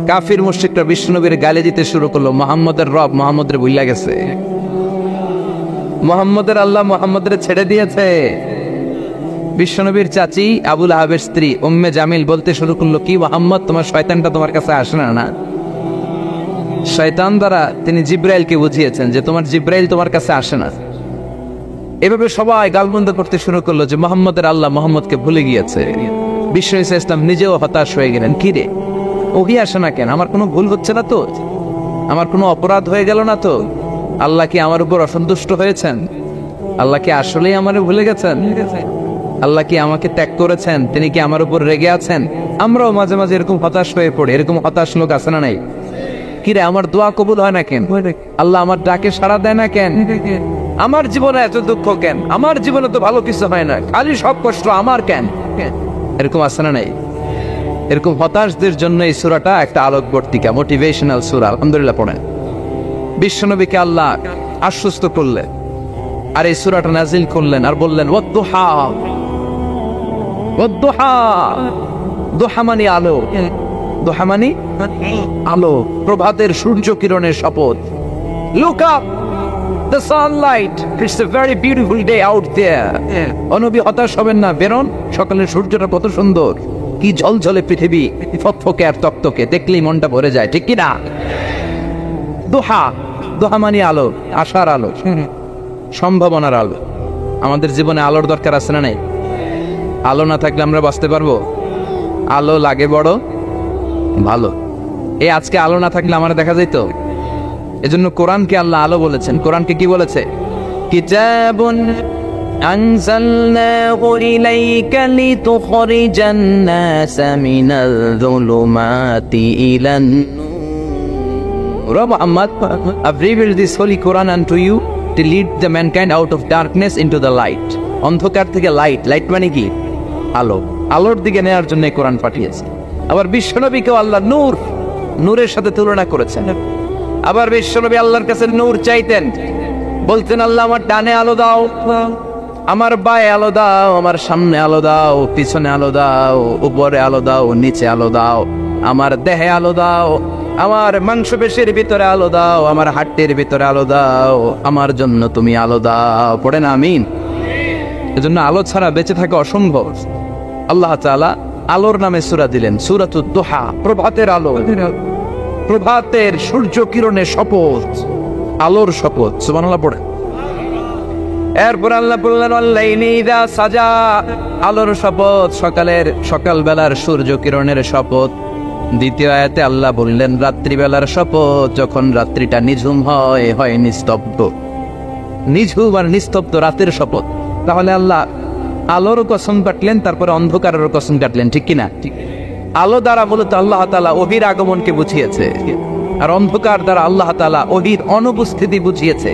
কাফির মুশরিকরা বিষ্ণুনবীর গালি দিতে শুরু করলো, মুহাম্মদের রব মুহাম্মদের ভুইলা গেছে, মুহাম্মদের আল্লাহ মুহাম্মদের ছেড়ে দিয়েছে। বিশ্বনবীর চাচি আবুল আহাবের স্ত্রী উম্মে জামিল বলতে শুরু করলো, কি মুহাম্মদ, তোমার শয়তানটা তোমার কাছে আসে না? শয়তান দ্বারা তিনি জিব্রাইলকে বুঝিয়েছেন যে তোমার জিব্রাইল তোমার কাছে আসে না। এভাবে সবাই গালমন্দ করতে শুরু করলো যে মুহাম্মদের আল্লাহ মুহাম্মদকে ভুলে গিয়েছে। বিশ্ব ইসলাম নিজেও হতাশ হয়ে গেলেন, কি রে ওহি আসে না কেন? আমার কোনো ভুল হচ্ছে না তো? আমার কোনো অপরাধ হয়ে গেল না তো? আল্লাহ কি আমার উপর অসন্তুষ্ট হয়েছেন? আল্লাহ কি আসলেই আমারে ভুলে গেছেন? আল্লাহ কি আমাকে ত্যাগ করেছেন? তিনি কি আমার উপর রেগে আছেন? আমরাও মাঝে মাঝে এরকম হতাশ হয়ে পড়ি। এরকম হতাশ লোক আছে না নাই? কিরে আমার দোয়া কবুল হয় না কেন? আল্লাহ আমার ডাকে সাড়া দেয় না কেন? আমার জীবনে এত দুঃখ কেন? আমার জীবনে তো ভালো কিছু হয় না, খালি সব কষ্ট আমার কেন? এরকম আছে না নাই? এরকম হতাশদের জন্য এই সূরাটা একটা আলোকবর্তিকা, মোটিভেশনাল সূরা। আলহামদুলিল্লাহ পড়েন। বিশ্বনবীকে আল্লাহ আশ্বস্ত করলেন আর এই সূরাটা নাজিল করলেন আর বললেন ওয়াদ-দুহা। ওয়াদ-দুহা, দুহা মানে আলো, দুহা মানে আলো, প্রভাতের সূর্য কিরণের শপথ। Look up, the sunlight, it's a very beautiful day out there. ও নবী হতাশ হবেন না, বেরোন, সকালের সূর্যটা কত সুন্দর, কি ঝলঝলে পৃথিবী, ফকফকে আর তকতকে, দেখলেই মনটা ভরে যায়, ঠিক কি না? দুহা, দুহা মানে আলো, আশার আলো, সম্ভাবনার আলো। আমাদের জীবনে আলোর দরকার আছে না নাই? আলো না থাকলে আমরা বাঁচতে পারবো? আলো লাগে বড় ভালো। এই আজকে আলো না থাকলে আমার দেখা যাইতো? এজন্য কোরআনকে আল্লাহ আলো বলেছেন। কোরআনকে কি বলেছে? কিতাবুন আনজালনাহু ইলাইকা লিতুখরিজান নাসা মিনাল যুলুমাতি ইলান নূর। Muhammad, I've revealed this holy Quran unto you to lead the mankind out of darkness into the light. অন্ধকার থেকে লাইট, লাইট মানে কি? আলো, আলোর দিকে নেওয়ার জন্য কোরআন পাঠিয়েছে। আবার বিশ্বনবীকেও আল্লাহ নূর, নূরের সাথে তুলনা করেছেন। আবার বিশ্বনবী আল্লাহর কাছে নূর চাইতেন, বলতেন আল্লাহ আমার ডানে আলো দাও, আমার বায়ে আলো দাও, আমার সামনে আলো দাও, পিছনে আলো দাও, উপরে আলো দাও, নিচে আলো দাও, আমার দেহে আলো দাও, আমার মাংসপেশির ভিতরে আলো দাও, আমার হাড়ের ভিতরে আলো দাও, আমার জন্য তুমি আলো দাও। পড়ে না আমিন? এজন্য আলো ছাড়া বেঁচে থাকা অসম্ভব। আল্লাহ তাআলা আলোর নামে সূরা দিলেন, সূরাতুদ দুহা, প্রভাতের আলো, প্রভাতের সূর্য কিরণের শপথ, আলোর শপথ। সুবহানাল্লাহ পড়ে। এরপর আল্লাহ বললেন ওয়াল্লাইলি ইযা সাজা, আলোর শপথ, সকালের সকালবেলার সূর্য কিরণের শপথ। দ্বিতীয় আয়াতে আল্লাহ বললেন রাত্রিবেলার শপথ, যখন রাত্রিটা নিঝুম হয়, হয় নিস্তব্ধ, নিঝুম আর নিস্তব্ধ রাতের শপথ। তাহলে আল্লাহ আলোর কসম কাটলেন, তারপরে অন্ধকারের কসম কাটলেন, ঠিক কিনা? আলো দ্বারা মূলত আল্লাহ তাআলা ওহীর আগমনকে বুঝিয়েছে, আর অন্ধকার দ্বারা আল্লাহ তাআলা ওহীর অনুপস্থিতি বুঝিয়েছে।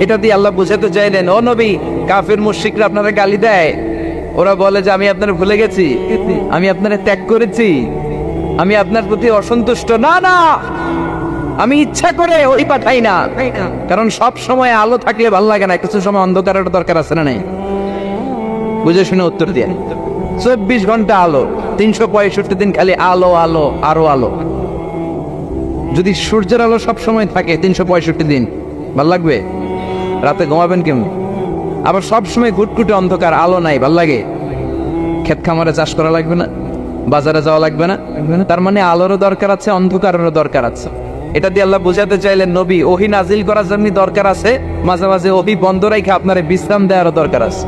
এটা দিয়ে আল্লাহ বুঝাতে চাইলেন, ও নবী, কাফির মুশরিকরা আপনারা গালি দেয়, ওরা বলে যে আমি আপনার ভুলে গেছি, আমি আপনার ত্যাগ করেছি, আমি আপনার প্রতি অসন্তুষ্ট। না না, আমি ইচ্ছা করে ওই পাঠাই না, কারণ সব সময় আলো থাকলে ভালো লাগে না, কিছু সময় অন্ধকারের দরকার আছে না নাই? বুঝে শুনে উত্তর দিয়ে। 24 ঘন্টা আলো, 365 দিন খালি আলো আলো আরো আলো। যদি সূর্যের আলো সব সময় থাকে 365 দিন, ভাল লাগবে? রাতে ঘুমাবেন কেমন? আবার সব সময় ঘুটঘুটে অন্ধকার, আলো নাই, ভাল লাগে? ক্ষেত খামারে চাষ করা লাগবে না, বাজারে যাওয়া লাগবে না। তার মানে আলোরও দরকার আছে, অন্ধকারেরও দরকার আছে। এটা দিয়ে আল্লাহ বুঝাতে চাইলেন, নবী ওহী নাজিল করার জন্য দরকার আছে, মাঝে মাঝে ওহী বন্ধ রেখে আপনারে বিশ্রাম দেওয়ারও দরকার আছে।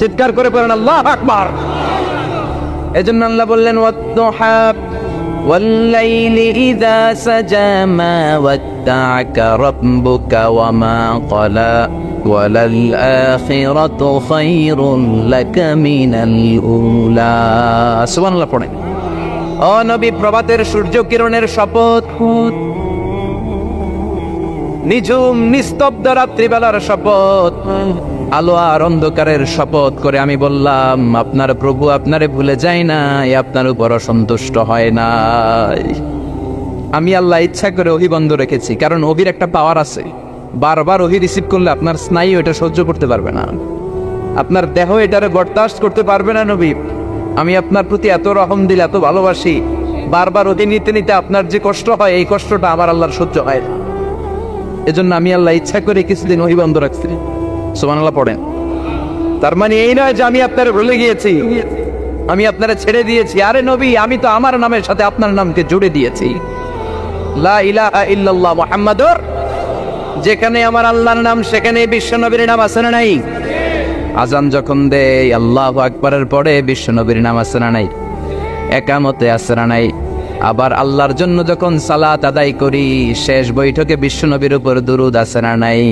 চিৎকার করে বলেন আল্লাহু আকবার। এজন্য আল্লাহ বললেন ওয়াদ-দুহা ওয়াল-লাইলি ইযা সাজা মা ওয়াদ্দা'আকা রাব্বুকা ওয়া মা ক্বালা ওয়ালাল আখিরাতু খায়রুন লাকা মিনাল উলা। সুবহানাল্লাহ পড়েন। ও নবী, প্রভাতের সূর্য কিরণের শপথ, নিঝুম নিস্তব্ধ রাত্রিবেলার শপথ, আলো আর অন্ধকারের শপথ করে আমি বললাম আপনার প্রভু আপনারে ভুলে যায় নাই, আপনার উপর অসন্তুষ্ট হয় নাই। আমি আল্লাহ ইচ্ছা করে ওহী বন্ধ রেখেছি, কারণ ওহীর একটা পাওয়ার আছে, বারবার ওহী রিসিভ করলে আপনার স্নায়ু এটা সহ্য করতে পারবে না, আপনার দেহ এটারে বরদাস্ত করতে পারবে না। নবী, আমি আপনার প্রতি এত রহম দিল, এত ভালোবাসি, বারবার ওহি নিতে নিতে আপনার যে কষ্ট হয়, এই কষ্টটা আমার আল্লাহর সহ্য হয় না। এজন্য আমি আল্লাহ ইচ্ছা করে কিছুদিন ওহি বন্ধ রাখছি। সুবহানাল্লাহ পড়েন। তার মানে এই নয় যে আমি আপনার ভুলে গিয়েছি, আমি আপনারা ছেড়ে দিয়েছি। আরে নবী, আমি তো আমার নামের সাথে আপনার নামকে জুড়ে দিয়েছি। লা ইলাহা ইল্লাল্লাহ মুহাম্মাদুর, যেখানে আমার আল্লাহর নাম সেখানে বিশ্ব নবীর নাম আছে না নাই? আজান যখন দেয় আল্লাহু আকবারের পরে বিশ্ব নবীর নাম আছে না নাই? একামতে আছে না নাই? আবার আল্লাহর জন্য যখন সালাত আদায় করি শেষ বৈঠকে বিশ্ব নবীর উপর দুরূদ আছে না নাই?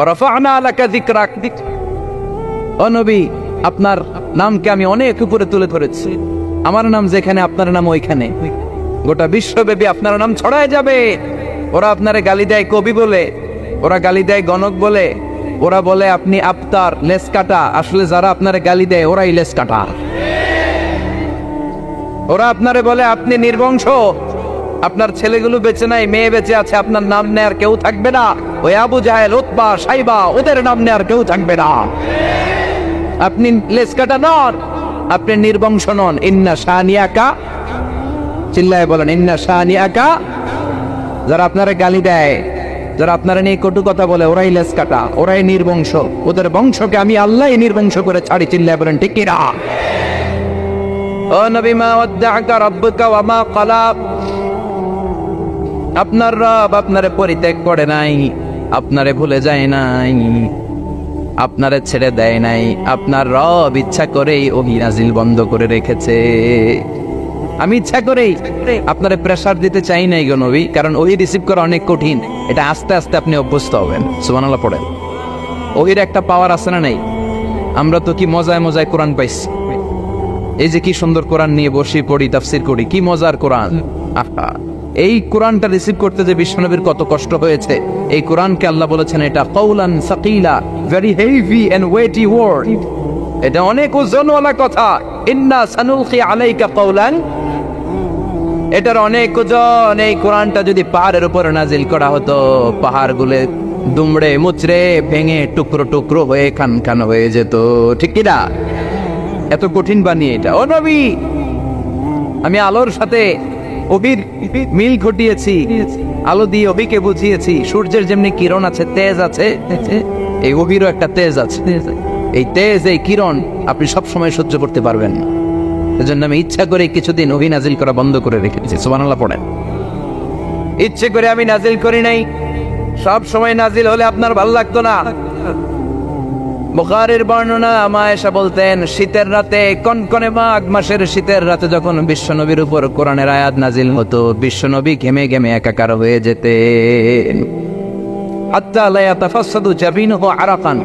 রাফা'না লাকা যিকরাক, ও নবী আপনার নামকে আমি অনেক উপরে তুলে ধরেছি। আমার নাম যেখানে আপনার নাম ওইখানে, গোটা বিশ্বব্যাপী আপনার নাম ছড়ায় যাবে। ওরা আপনারে গালি দেয় কবি বলে, ওরা গালি দেয় গণক বলে, ওরা বলে আপনি আফতার, লেস কাটা। আসলে যারা আপনারে গালি দেয় ওরাই লেস কাটা। ওরা আপনারে বলে আপনি নির্বংশ, আপনার ছেলেগুলো বেঁচে নাই, মেয়ে বেঁচে আছে, আপনার নাম নেয়ার কেউ থাকবে না। ওই আবু জাহেল, উতবা, সাইবা, ওদের নাম নেয়ার কেউ থাকবে না। আপনি লেস কাটা নন, আপনি নির্বংশ নন। ইন্না শানিয়াকা, চিল্লায় বলেন ইন্না শানিয়াকা। যারা আপনারা গালি দেয়, যারা আপনারা নিয়ে কটু কথা বলে, ওরাই লেস কাটা, ওরাই নির্বংশ। ওদের বংশকে আমি আল্লাহই নির্বংশ করে ছাড়ি। চিল্লায় বলেন ঠিক কিনা? ও নবী, মা ওয়াদ্দাআকা রাব্বুকা ওয়া মা ক্বালা, আপনার রব আপনারে পরিত্যাগ করে নাই, আপনারে ভুলে যায় নাই, আপনারে ছেড়ে দেয় নাই। আপনার রব ইচ্ছা করেই ওহী নাজিল বন্ধ করে রেখেছে। আমি ইচ্ছা করেই আপনারে প্রেসার দিতে চাই নাই গো নবী, কারণ ওহী রিসিভ করা অনেক কঠিন। এটা আস্তে আস্তে আপনি অভ্যস্ত হবেন। সুবহানাল্লাহ পড়েন। ওহীর একটা পাওয়ার আছে না নাই? আমরা তো কি মজায় মজায় কোরআন পাইছি। এই যে কি সুন্দর কোরআন নিয়ে বসি, পড়ি, তাফসীর করি, কি মজার কোরআন। আহা, এই কোরআনটা রিসিভ করতে যে বিশ্বনবীর কত কষ্ট হয়েছে। এই কোরআনকে আল্লাহ বলেছেন এটা কাউলান সাকিলা, very heavy and weighty word. এটা অনেক ওজনওয়ালা কথা। ইন্না সানুলকি আলাইকা কাউলান, এটার অনেক ওজন। এই কোরআনটা যদি পাহাড়ের উপর নাজিল করা হতো, পাহাড়গুলো দুমড়ে মুচড়ে ভেঙে টুকরো টুকরো হয়ে খান খান হয়ে যেত। ঠিক কি না? এত কঠিন বানিয়ে এটা। ও নবী, আমি আলোর সাথে ওহির মিল ঘটিয়েছি, আলো দিয়ে ওহিকে বুঝিয়েছি। সূর্যের যেমনি কিরণ আছে, তেজ আছে, এই ওহিরও একটা তেজ আছে। এই তেজ, এই কিরণ আপনি সব সময় সহ্য করতে পারবেন না। এজন্য আমি ইচ্ছা করে কিছুদিন ওহী নাজিল করা বন্ধ করে রেখেছি। সুবহানাল্লাহ পড়েন। ইচ্ছে করে আমি নাজিল করি নাই। সব সময় নাজিল হলে আপনার ভালো লাগতো না। বুখারীর বর্ণনা, আয়েশা বলতেন শীতের রাতে, কনকনে মাঘ মাসের শীতের রাতে যখন বিশ্বনবীর উপর কোরআনের আয়াত নাজিল হতো, বিশ্বনবী ঘেমে ঘেমে একাকার হয়ে যেতেন। হাত্তা লা ইয়াতাফাসসাদু জাবিনুহু আরাকান,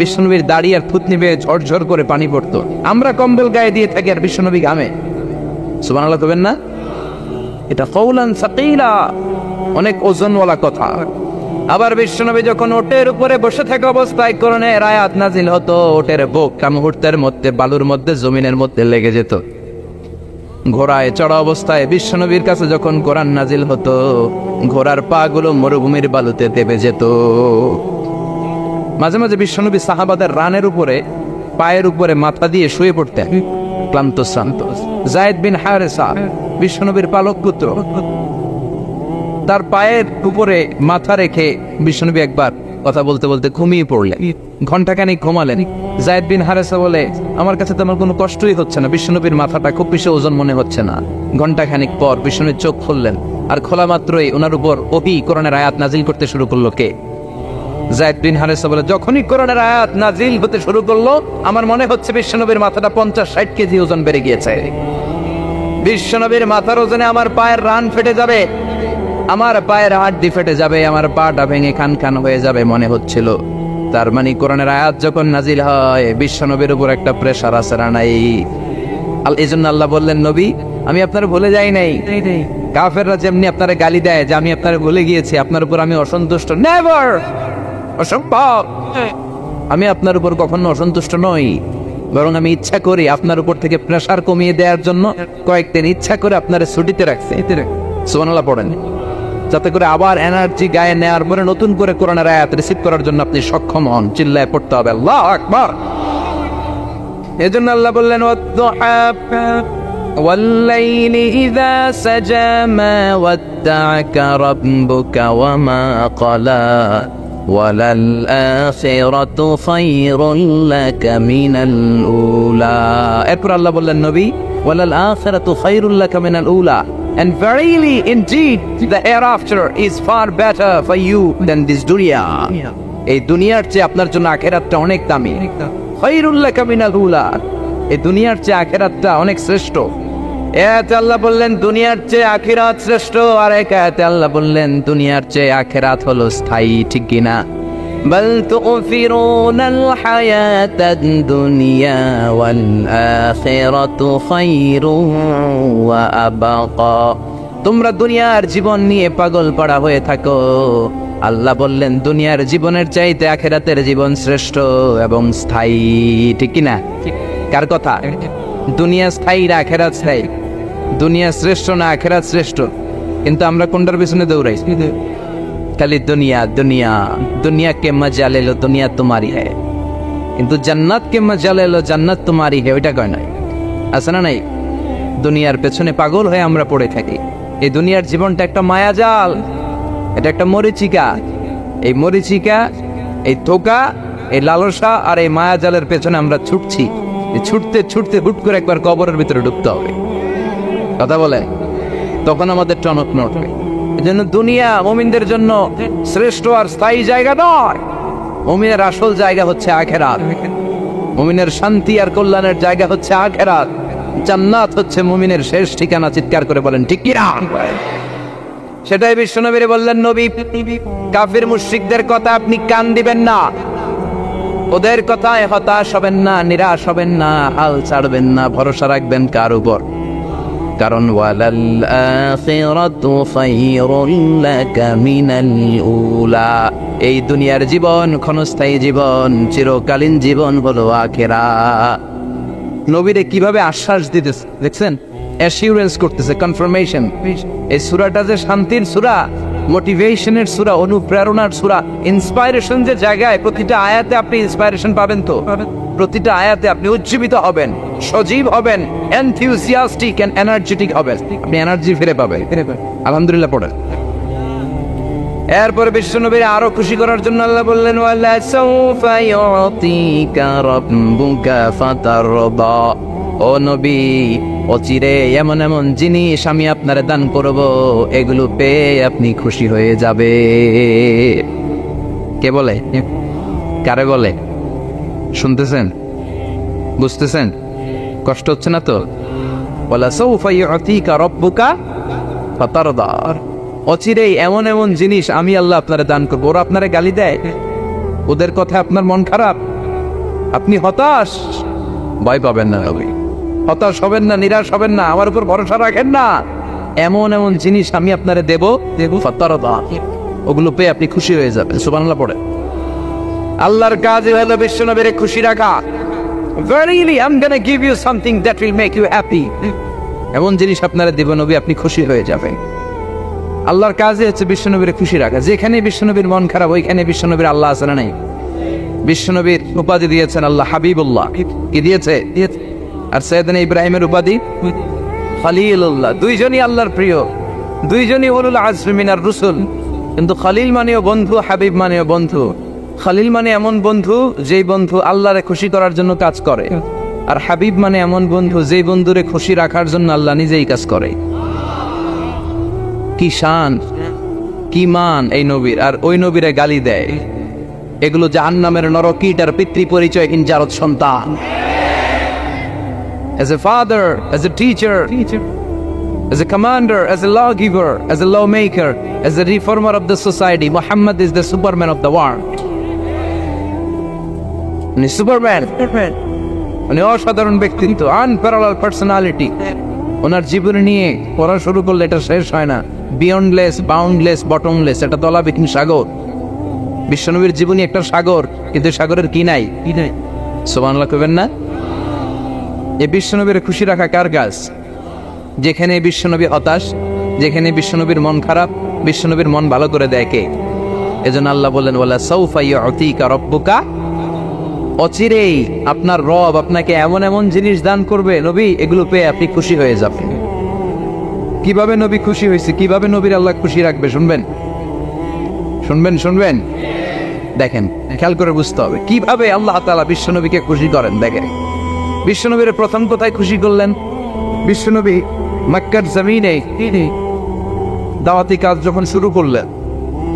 বিশ্বনবীর দাড়ি আর থুতনি বেয়ে ঝরঝর করে পানি পড়তো। আমরা কম্বল গায়ে দিয়ে থাকি আর বিশ্বনবী ঘামে। সুবহানাল্লাহ কবেন না? এটা কাউলান সাকিলা, অনেক ওজনওয়ালা কথা। আবার বিশ্বনবী যখন ওটের উপরে বসে থাকা অবস্থায় কোরআনের আয়াত নাজিল হতো, ওটের বুকটা মুহূর্তের মধ্যে বালুর মধ্যে, জমিনের মধ্যে লেগে যেত। ঘোড়ায় চড়া অবস্থায় বিশ্বনবীর কাছে যখন কোরআন নাজিল হতো, ঘোড়ার পা গুলো মরুভূমির বালুতে দেবে যেত। মাঝে মাঝে বিশ্বনবী সাহাবাদের রানের উপরে, পায়ের উপরে মাথা দিয়ে শুয়ে পড়তেন, ক্লান্ত শ্রান্ত। যায়েদ বিন হারেসা, বিশ্বনবীর পালক পুত্র, তার পায়ের উপরে মাথা রেখে বিশ্বনবী একবার কথা বলতে বলতে ঘুমিয়ে পড়লেন। ঘন্টাখানিক ঘুমালেন। যায়েদ বিন হারেসা বলে, আমার কাছে তো আমার কোনো কষ্টই হচ্ছে না, বিশ্বনবীর মাথাটা খুব বেশি ওজন মনে হচ্ছে না। ঘন্টাখানিক পর বিশ্বনবীর চোখ খুললেন, আর খোলা মাত্রই ওনার উপর ওহী কোরআনের আয়াত নাজিল করতে শুরু করলো। কে? যায়েদ বিন হারেসা বলে, যখনই কোরআনের আয়াত নাজিল হতে শুরু করলো, আমার মনে হচ্ছে বিশ্বনবীর মাথাটা 50-60 কেজি ওজন বেড়ে গিয়েছে। বিশ্বনবীর মাথার ওজনে আমার পায়ের রান ফেটে যাবে, আমার পায়ের হাড়ি ফেটে যাবে, আমার পাটা ভেঙে খান খান হয়ে যাবে মনে হচ্ছিল। তার মানে কোরআনের আয়াত যখন নাজিল হয়, বিশ্বনবীর উপর একটা প্রেসার আছে না নাই? এই জন্য আল্লাহ বললেন, নবী আমি আপনার ভুলে যাই নাই। কাফেররা যেমনি আপনারা গালি দেয় যে আমি আপনার ভুলে গিয়েছি, আপনার উপর আমি অসন্তুষ্ট, নেভার, অসম্ভব। আমি আপনার উপর কখনো অসন্তুষ্ট নই, বরং আমি ইচ্ছা করি আপনার উপর থেকে প্রেসার কমিয়ে দেওয়ার জন্য কয়েকদিন ইচ্ছা করে আপনার ছুটিতে রাখছি। সুবহানাল্লাহ পড়েন, যাতে করে আবার এনার্জি গায়ে নেওয়ার পরে নতুন করে কোরআনের আয়াত রিসিভ করার জন্য আপনি সক্ষম হন। চিল্লায় পড়তে হবে আল্লাহু আকবার। এজন্য আল্লাহ বললেন, والليل إذا سجى ما ودعك ربك وما قلى وللآخرة خير لك من الأولى. এরপর আল্লাহ বললেন নবী وللآخرة خير لك من الأولى, and verily indeed the hereafter is far better for you than this dunya. এই দুনিয়ার চেয়ে আপনার জন্য আখিরাতটা অনেক দামি। খায়রুল লাকা মিনাল উলা, এই দুনিয়ার চেয়ে আখিরাতটা অনেক শ্রেষ্ঠ। এতে আল্লাহ বললেন দুনিয়ার চেয়ে আখিরাত শ্রেষ্ঠ, আর এক আয়াতে আল্লাহ বললেন দুনিয়ার চেয়ে আখিরাত হলো স্থায়ী, ঠিক কি না? বাল তুফিরুনাল হায়াতাদ দুনিয়া ওয়াল আখিরাতু খায়রুন ওয়া আবাকা। তোমরা দুনিয়ার জীবন নিয়ে পাগল পাড়া হয়ে থাকো, আল্লাহ বললেন দুনিয়ার জীবনের চাইতে আখিরাতের জীবন শ্রেষ্ঠ এবং স্থায়ী, ঠিক কি না? কার কথা? দুনিয়া স্থায়ী না আখিরাত স্থায়ী? দুনিয়া শ্রেষ্ঠ না আখিরাত শ্রেষ্ঠ? কিন্তু আমরা কোনটার পিছনে দৌড়াই? খালি দুনিয়া দুনিয়া, দুনিয়া কে মজা লে লো দুনিয়া তোমারি হ্যায়, কিন্তু জান্নাত কে মজা লে লো জান্নাত তোমারি হ্যায় ওইটা কয় নাই, আছে না নাই? দুনিয়ার পেছনে পাগল হয়ে আমরা পড়ে থাকি। এই দুনিয়ার জীবনটা একটা মায়াজাল, এটা একটা মরিচিকা। এই মরিচিকা, এই ধোঁকা, এই লালসা আর এই মায়াজালের পেছনে আমরা ছুটছি। ছুটতে ছুটতে হুট করে একবার কবরের ভিতরে ঢুকতে হবে, কথা বলে, তখন আমাদের টনক নড়বে। এই জন্য দুনিয়া মুমিনদের জন্য শ্রেষ্ঠ আর স্থায়ী জায়গা নয়। মুমিনের আসল জায়গা হচ্ছে আখিরাত। মুমিনের শান্তি আর কল্যাণের জায়গা হচ্ছে আখিরাত। জান্নাত হচ্ছে মুমিনের শেষ ঠিকানা। চিৎকার করে বলেন ঠিক কি না? সেটাই বিশ্বনবী বললেন, নবী কাফির মুশরিকদের কথা আপনি কান দিবেন না, ওদের কথায় হতাশ হবেন না, নিরাশ হবেন না, হাল ছাড়বেন না, ভরসা রাখবেন কার উপর? কারণ ওয়ালাল আখিরাতু খায়রুল লাকা মিনাল উলা, এই দুনিয়ার জীবন ক্ষণস্থায়ী জীবন, চিরকালীন জীবন হলো আখিরাত। নবীরে কিভাবে আশ্বাস দিতেছে দেখছেন, অ্যাসিউরেন্স করতেছে, কনফার্মেশন। এই সূরাটা যে শান্তির সূরা, মোটিভেশনের সূরা, অনুপ্রেরণার সূরা, ইন্সপাইরেশন যে জায়গায়, প্রতিটা আয়াতে আপনি ইন্সপাইরেশন পাবেন। তো প্রতিটা আয়াতে আপনি উজ্জীবিত হবেন, সজীব হবেন, এনথিউজিয়াস্টিক এন্ড এনার্জেটিক হবেন, আপনি এনার্জি ফিরে পাবেন। আলহামদুলিল্লাহ পড়েন। এরপরে বিশ্বনবীর আরো খুশি করার জন্য আল্লাহ বললেন ওয়ালা সাউফা ইউতিকা রাব্বুকা ফাতারদা, ও নবী অচিরে এমন এমন জিনিস আমি আপনারে দান করব, এগুলো পেয়ে আপনি খুশি হয়ে যাবে। কে বলে? কারে বলে? শুনতেছেন? বুঝতেছেন? কষ্ট হচ্ছে না তো? ওয়ালা সাউফা ইউতিকা রাব্বুকা ফাতারদা, অচিরেই এমন এমন জিনিস আমি আল্লাহ আপনারে দান করবো। ওরা আপনারে গালি দেয়, ওদের কথা আপনার মন খারাপ, আপনি হতাশ, ভয় পাবেন না, হতাশ হবেন না, নিরাশ হবেন না, আমার উপর ভরসা রাখেন না। এমন এমন জিনিস আমি আপনারে দেব, ফাতারদা, ওগুলো পেয়ে আপনি খুশি হয়ে যাবেন। সুবহানাল্লাহ পড়ে। আল্লাহর কাজ হলো বিশ্বনবীরে খুশি রাখা। Verily I'm gonna give you something that will make you happy, এমন জিনিস আপনারা দেব নবী, আপনি খুশি হয়ে যাবেন। আল্লাহর কাজে হচ্ছে বিশ্বনবীর খুশি রাখা। যেখানে বিশ্বনবীর মন খারাপ, ওইখানে বিশ্বনবীর আল্লাহ আছে না নাই? বিশ্বনবীর উপাধি দিয়েছেন আল্লাহ হাবিবুল্লাহ, কি দিয়েছে? আর সাইয়েদনা ইব্রাহিমের উপাধি খলিলুল্লাহ। দুইজনই আল্লাহর প্রিয়, দুইজনই উলুল আজমি মিনার রুসুল। কিন্তু খলিল মানেও বন্ধু, হাবিব মানেও বন্ধু। খলিল মানে এমন বন্ধু যেই বন্ধু আল্লাহরে খুশি করার জন্য কাজ করে, আর হাবিব মানে এমন বন্ধু যেই বন্ধুরে খুশি রাখার জন্য আল্লাহ নিজেই কাজ করে। কি শান, কি মান এই নবীর, আর ওই নবীরে গালি দেয়। এগুলো জাহান্নামের নরকীট আর পিতৃ পরিচয়হীন জারদ সন্তান। As a father, as a teacher, as a commander, as a lawgiver, as a lawmaker, as a reformer of the society, Muhammad is the Superman of the world. উনি সুপারম্যান, উনি অসাধারণ ব্যক্তিত্ব, আনপ্যারালাল পার্সোনালিটি। ওনার জীবনী নিয়ে পড়া শুরু করলে এটা শেষ হয় না। বিয়ন্ডলেস, বাউন্ডলেস, বটমলেস, এটা তলাবিহীন সাগর। বিশ্বনবীর জীবনী একটা সাগর, কিন্তু সাগরের কি নাই? সুবহানাল্লাহ কইবেন না? এই বিশ্বনবীর খুশি রাখা কার কাজ? যেখানে বিশ্বনবী হতাশ, যেখানে বিশ্বনবীর মন খারাপ, বিশ্বনবীর মন ভালো করে দেয় কে? এজন্য আল্লাহ বললেন ওয়ালা সাউফা ইউতিকা রাব্বুকা অচিরেই আপনার রব আপনাকে এমন এমন জিনিস দান করবে নবী, এগুলো পেয়ে আপনি খুশি হয়ে যাবেন। কিভাবে নবী খুশি হয়েছে, কিভাবে নবীর আল্লাহ খুশি রাখবে শুনবেন, শুনবেন শুনবেন, দেখেন, খেয়াল করে বুঝতে হবে কিভাবে আল্লাহ তাআলা বিশ্বনবীকে খুশি করেন। দেখেন বিশ্বনবীর প্রথম কোথায় খুশি করলেন? বিশ্বনবী মক্কার জমিনে দাওয়াতি কাজ যখন শুরু করলেন,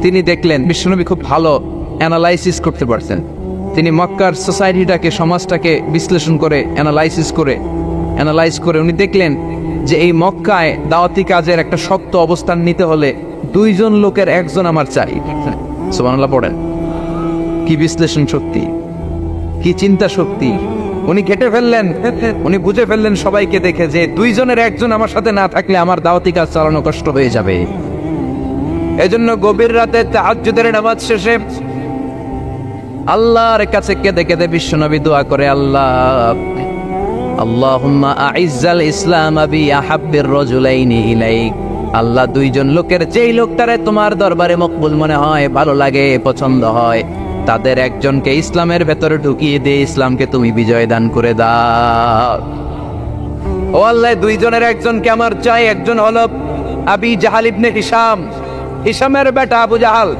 তিনি দেখলেন বিশ্বনবী খুব ভালো অ্যানালাইসিস করতে পারছেন। তিনি মক্কার সোসাইটিটাকে, সমাজটাকে বিশ্লেষণ করে অ্যানালাইজ করে উনি দেখলেন যে এই মক্কায় দাওয়াতি কাজের একটা শক্ত অবস্থান নিতে হলে 2 জন লোকের একজন আমার চাই। সুবহানাল্লাহ পড়েন। কি বিশ্লেষণ শক্তি, কি চিন্তা শক্তি উনি কেটে ফেললেন। উনি বুঝে ফেললেন সবাইকে দেখে যে 2 জনের একজন আমার সাথে না থাকলে আমার দাওয়াতি কাজ চালানো কষ্ট হয়ে যাবে। এজন্য গভীর রাতে তাহাজ্জুদের নামাজ শেষে আল্লাহর কাছে কেঁদে কেঁদে বিশ্বনবী দোয়া করে, আল্লাহুম্মা আইজ্জাল ইসলাম বি আহাব্বির রাজুলাইনি ইলাইক। আল্লাহ 2 জন লোকের, যেই লোকটারে তোমার দরবারে মকবুল মনে হয়, ভালো লাগে, পছন্দ হয়, তাদের একজনকে ইসলামের ভেতরে ঢুকিয়ে দিয়ে ইসলামকে তুমি বিজয় দান করে দাও। ও আল্লাহ, 2 জনের একজনকে আমার চাই। একজন হলো আবি জাহাল ইবনে হিশাম, হিশামের বেটা আবু জাহাল,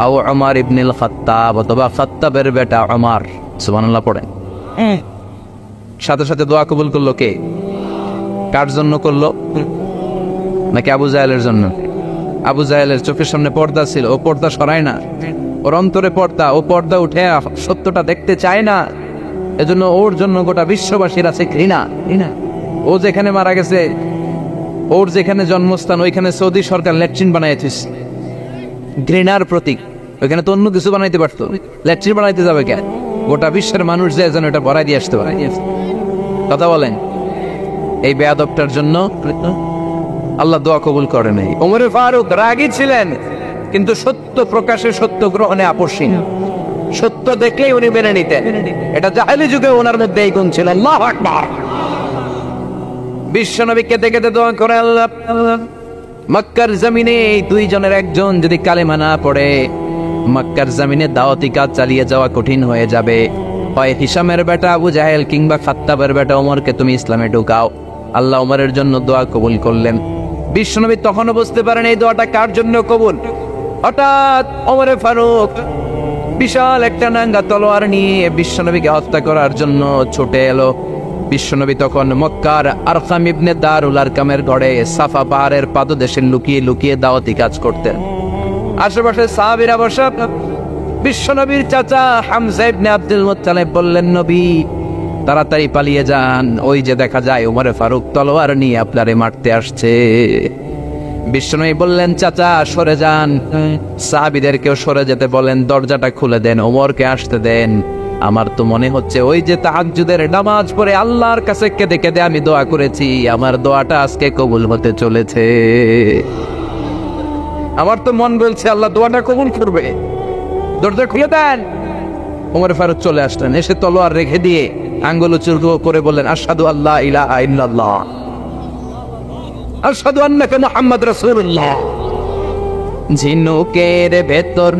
আও উমর ইবনুল খাত্তাব, অথবা খাত্তাবের বেটা উমর। সুবহানাল্লাহ পড়েন। সাথে সাথে দোয়া কবুল করলো কে? কার জন্য করলো? নাকি আবু জাহেলের জন্য? আবু জাহেলের চোখের সামনে পর্দা ছিল, ও পর্দা সরায় না। ওর অন্তরে পর্দা, ও পর্দা উঠে সত্যটা দেখতে চায় না। এজন্য ওর জন্য গোটা বিশ্ববাসীর আছে ঘৃণা। ও যেখানে মারা গেছে, ওর যেখানে জন্মস্থান, ওইখানে সৌদি সরকার ল্যাট্রিন বানাইছিস, ঘৃণার প্রতীক। ওইখানে তো অন্য কিছু বানাইতে পারতো, ল্যাট্রিন বানাইতে যাবে কেন? গোটা বিশ্বের মানুষ যে যেন এটা ভরাই দিয়ে আসতে পারে। কথা বলেন, এই বেয়াদবটার জন্য আল্লাহ দোয়া কবুল করে নাই। ওমরে ফারুক রাগী ছিলেন, কিন্তু সত্য প্রকাশে, সত্য গ্রহণে আপসহীন। সত্য দেখলেই উনি মেনে নিতেন। এটা জাহেলি যুগে ওনার মধ্যে এই গুণ ছিল। আল্লাহু আকবার। বিশ্বনবী কেঁদে কেঁদে দোয়া করে, আল্লাহ, মক্কার জমিনে এই 2 জনের একজন যদি কালেমা না পড়ে, মক্কার জমিনে দাওয়াতি কাজ চালিয়ে যাওয়া কঠিন হয়ে যাবে। হয় হিশামের বেটা আবু জাহেল কিংবা খাত্তাবের বেটা ওমরকে তুমি ইসলামে ঢুকাও। আল্লাহ ওমরের জন্য দোয়া কবুল করলেন। বিশ্বনবী তখনও বুঝতে পারেন এই দোয়াটা কার জন্য কবুল। হঠাৎ ওমরে ফারুক বিশাল একটা নাঙ্গা তলোয়ার নিয়ে বিশ্বনবীকে হত্যা করার জন্য ছুটে এলো। বিশ্বনবী তখন মক্কার আরকাম ইবনে দারুল আরকামের ঘরে সাফা পাহাড়ের পাদদেশে লুকিয়ে লুকিয়ে দাওয়াতি কাজ করতেন। আশেপাশে সাহাবীরা বসা। বিশ্বনবীর চাচা হামজা ইবনে আব্দুল মুত্তালিব বললেন, নবী তাড়াতাড়ি পালিয়ে যান, ওই যে দেখা যায় ওমরে ফারুক তলোয়ার নিয়ে আপনারে মারতে আসছে। বিশ্বনবী বললেন, চাচা সরে যান, সাহাবীদেরকেও সরে যেতে বলেন, দরজাটা খুলে দেন, ওমরকে আসতে দেন। আমার তো মনে হচ্ছে ওই যে তাহাজ্জুদের নামাজ পড়ে আল্লাহর কাছে কেঁদে কেঁদে আমি দোয়া করেছি, আমার দোয়াটা আজকে কবুল হতে চলেছে। আমার তো মন বলছে আল্লাহ দোয়াটা কবুল করবে। দরজা খুলে দেন। ওমর ফারুক চলে আসলেন, এসে তলোয়ার রেখে দিয়ে আঙ্গুল উঁচু করে বললেন, আশহাদু আল্লা ইলাহা ইল্লাল্লাহ, আশহাদু আন্নাকা মুহাম্মদ রাসূলুল্লাহ। ঝিনুকের ভেতর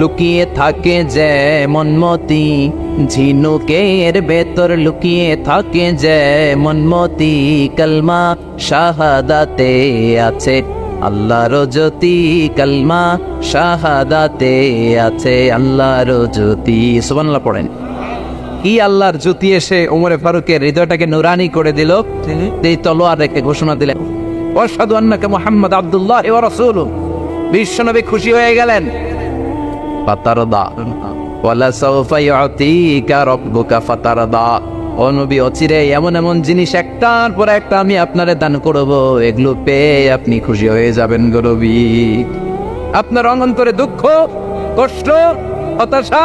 লুকিয়ে থাকে যেমন মতি, ঝিনুকের ভেতর লুকিয়ে থাকে যেমন মতি, কালমা শাহাদাতে আছে আল্লাহর জ্যোতি, কালমা শাহাদাতে আছে আল্লাহর জ্যোতি। সুবহানাল্লাহ পড়েন। কি আল্লাহর জ্যোতি এসে ওমরে ফারুকের হৃদয়টাকে নুরানি করে দিল। এই তলোয়ার রেখে ঘোষণা দিলেন, আশহাদু আন্নাকা মুহাম্মদ আব্দুল্লাহ ওয়া রাসূলুহু। বিশ্বনবী খুশি হয়ে গেলেন। ফাতারদা ওয়ালা সাওফা ইউতিকা রাব্বুকা ফাতারদা। ও নবী, অচিরে এমন এমন জিনিস একটার পর একটা আমি আপনারে দান করব, এগুলো পেয়ে আপনি খুশি হয়ে যাবেন গো নবী। আপনার অন্তরে দুঃখ, কষ্ট, হতাশা,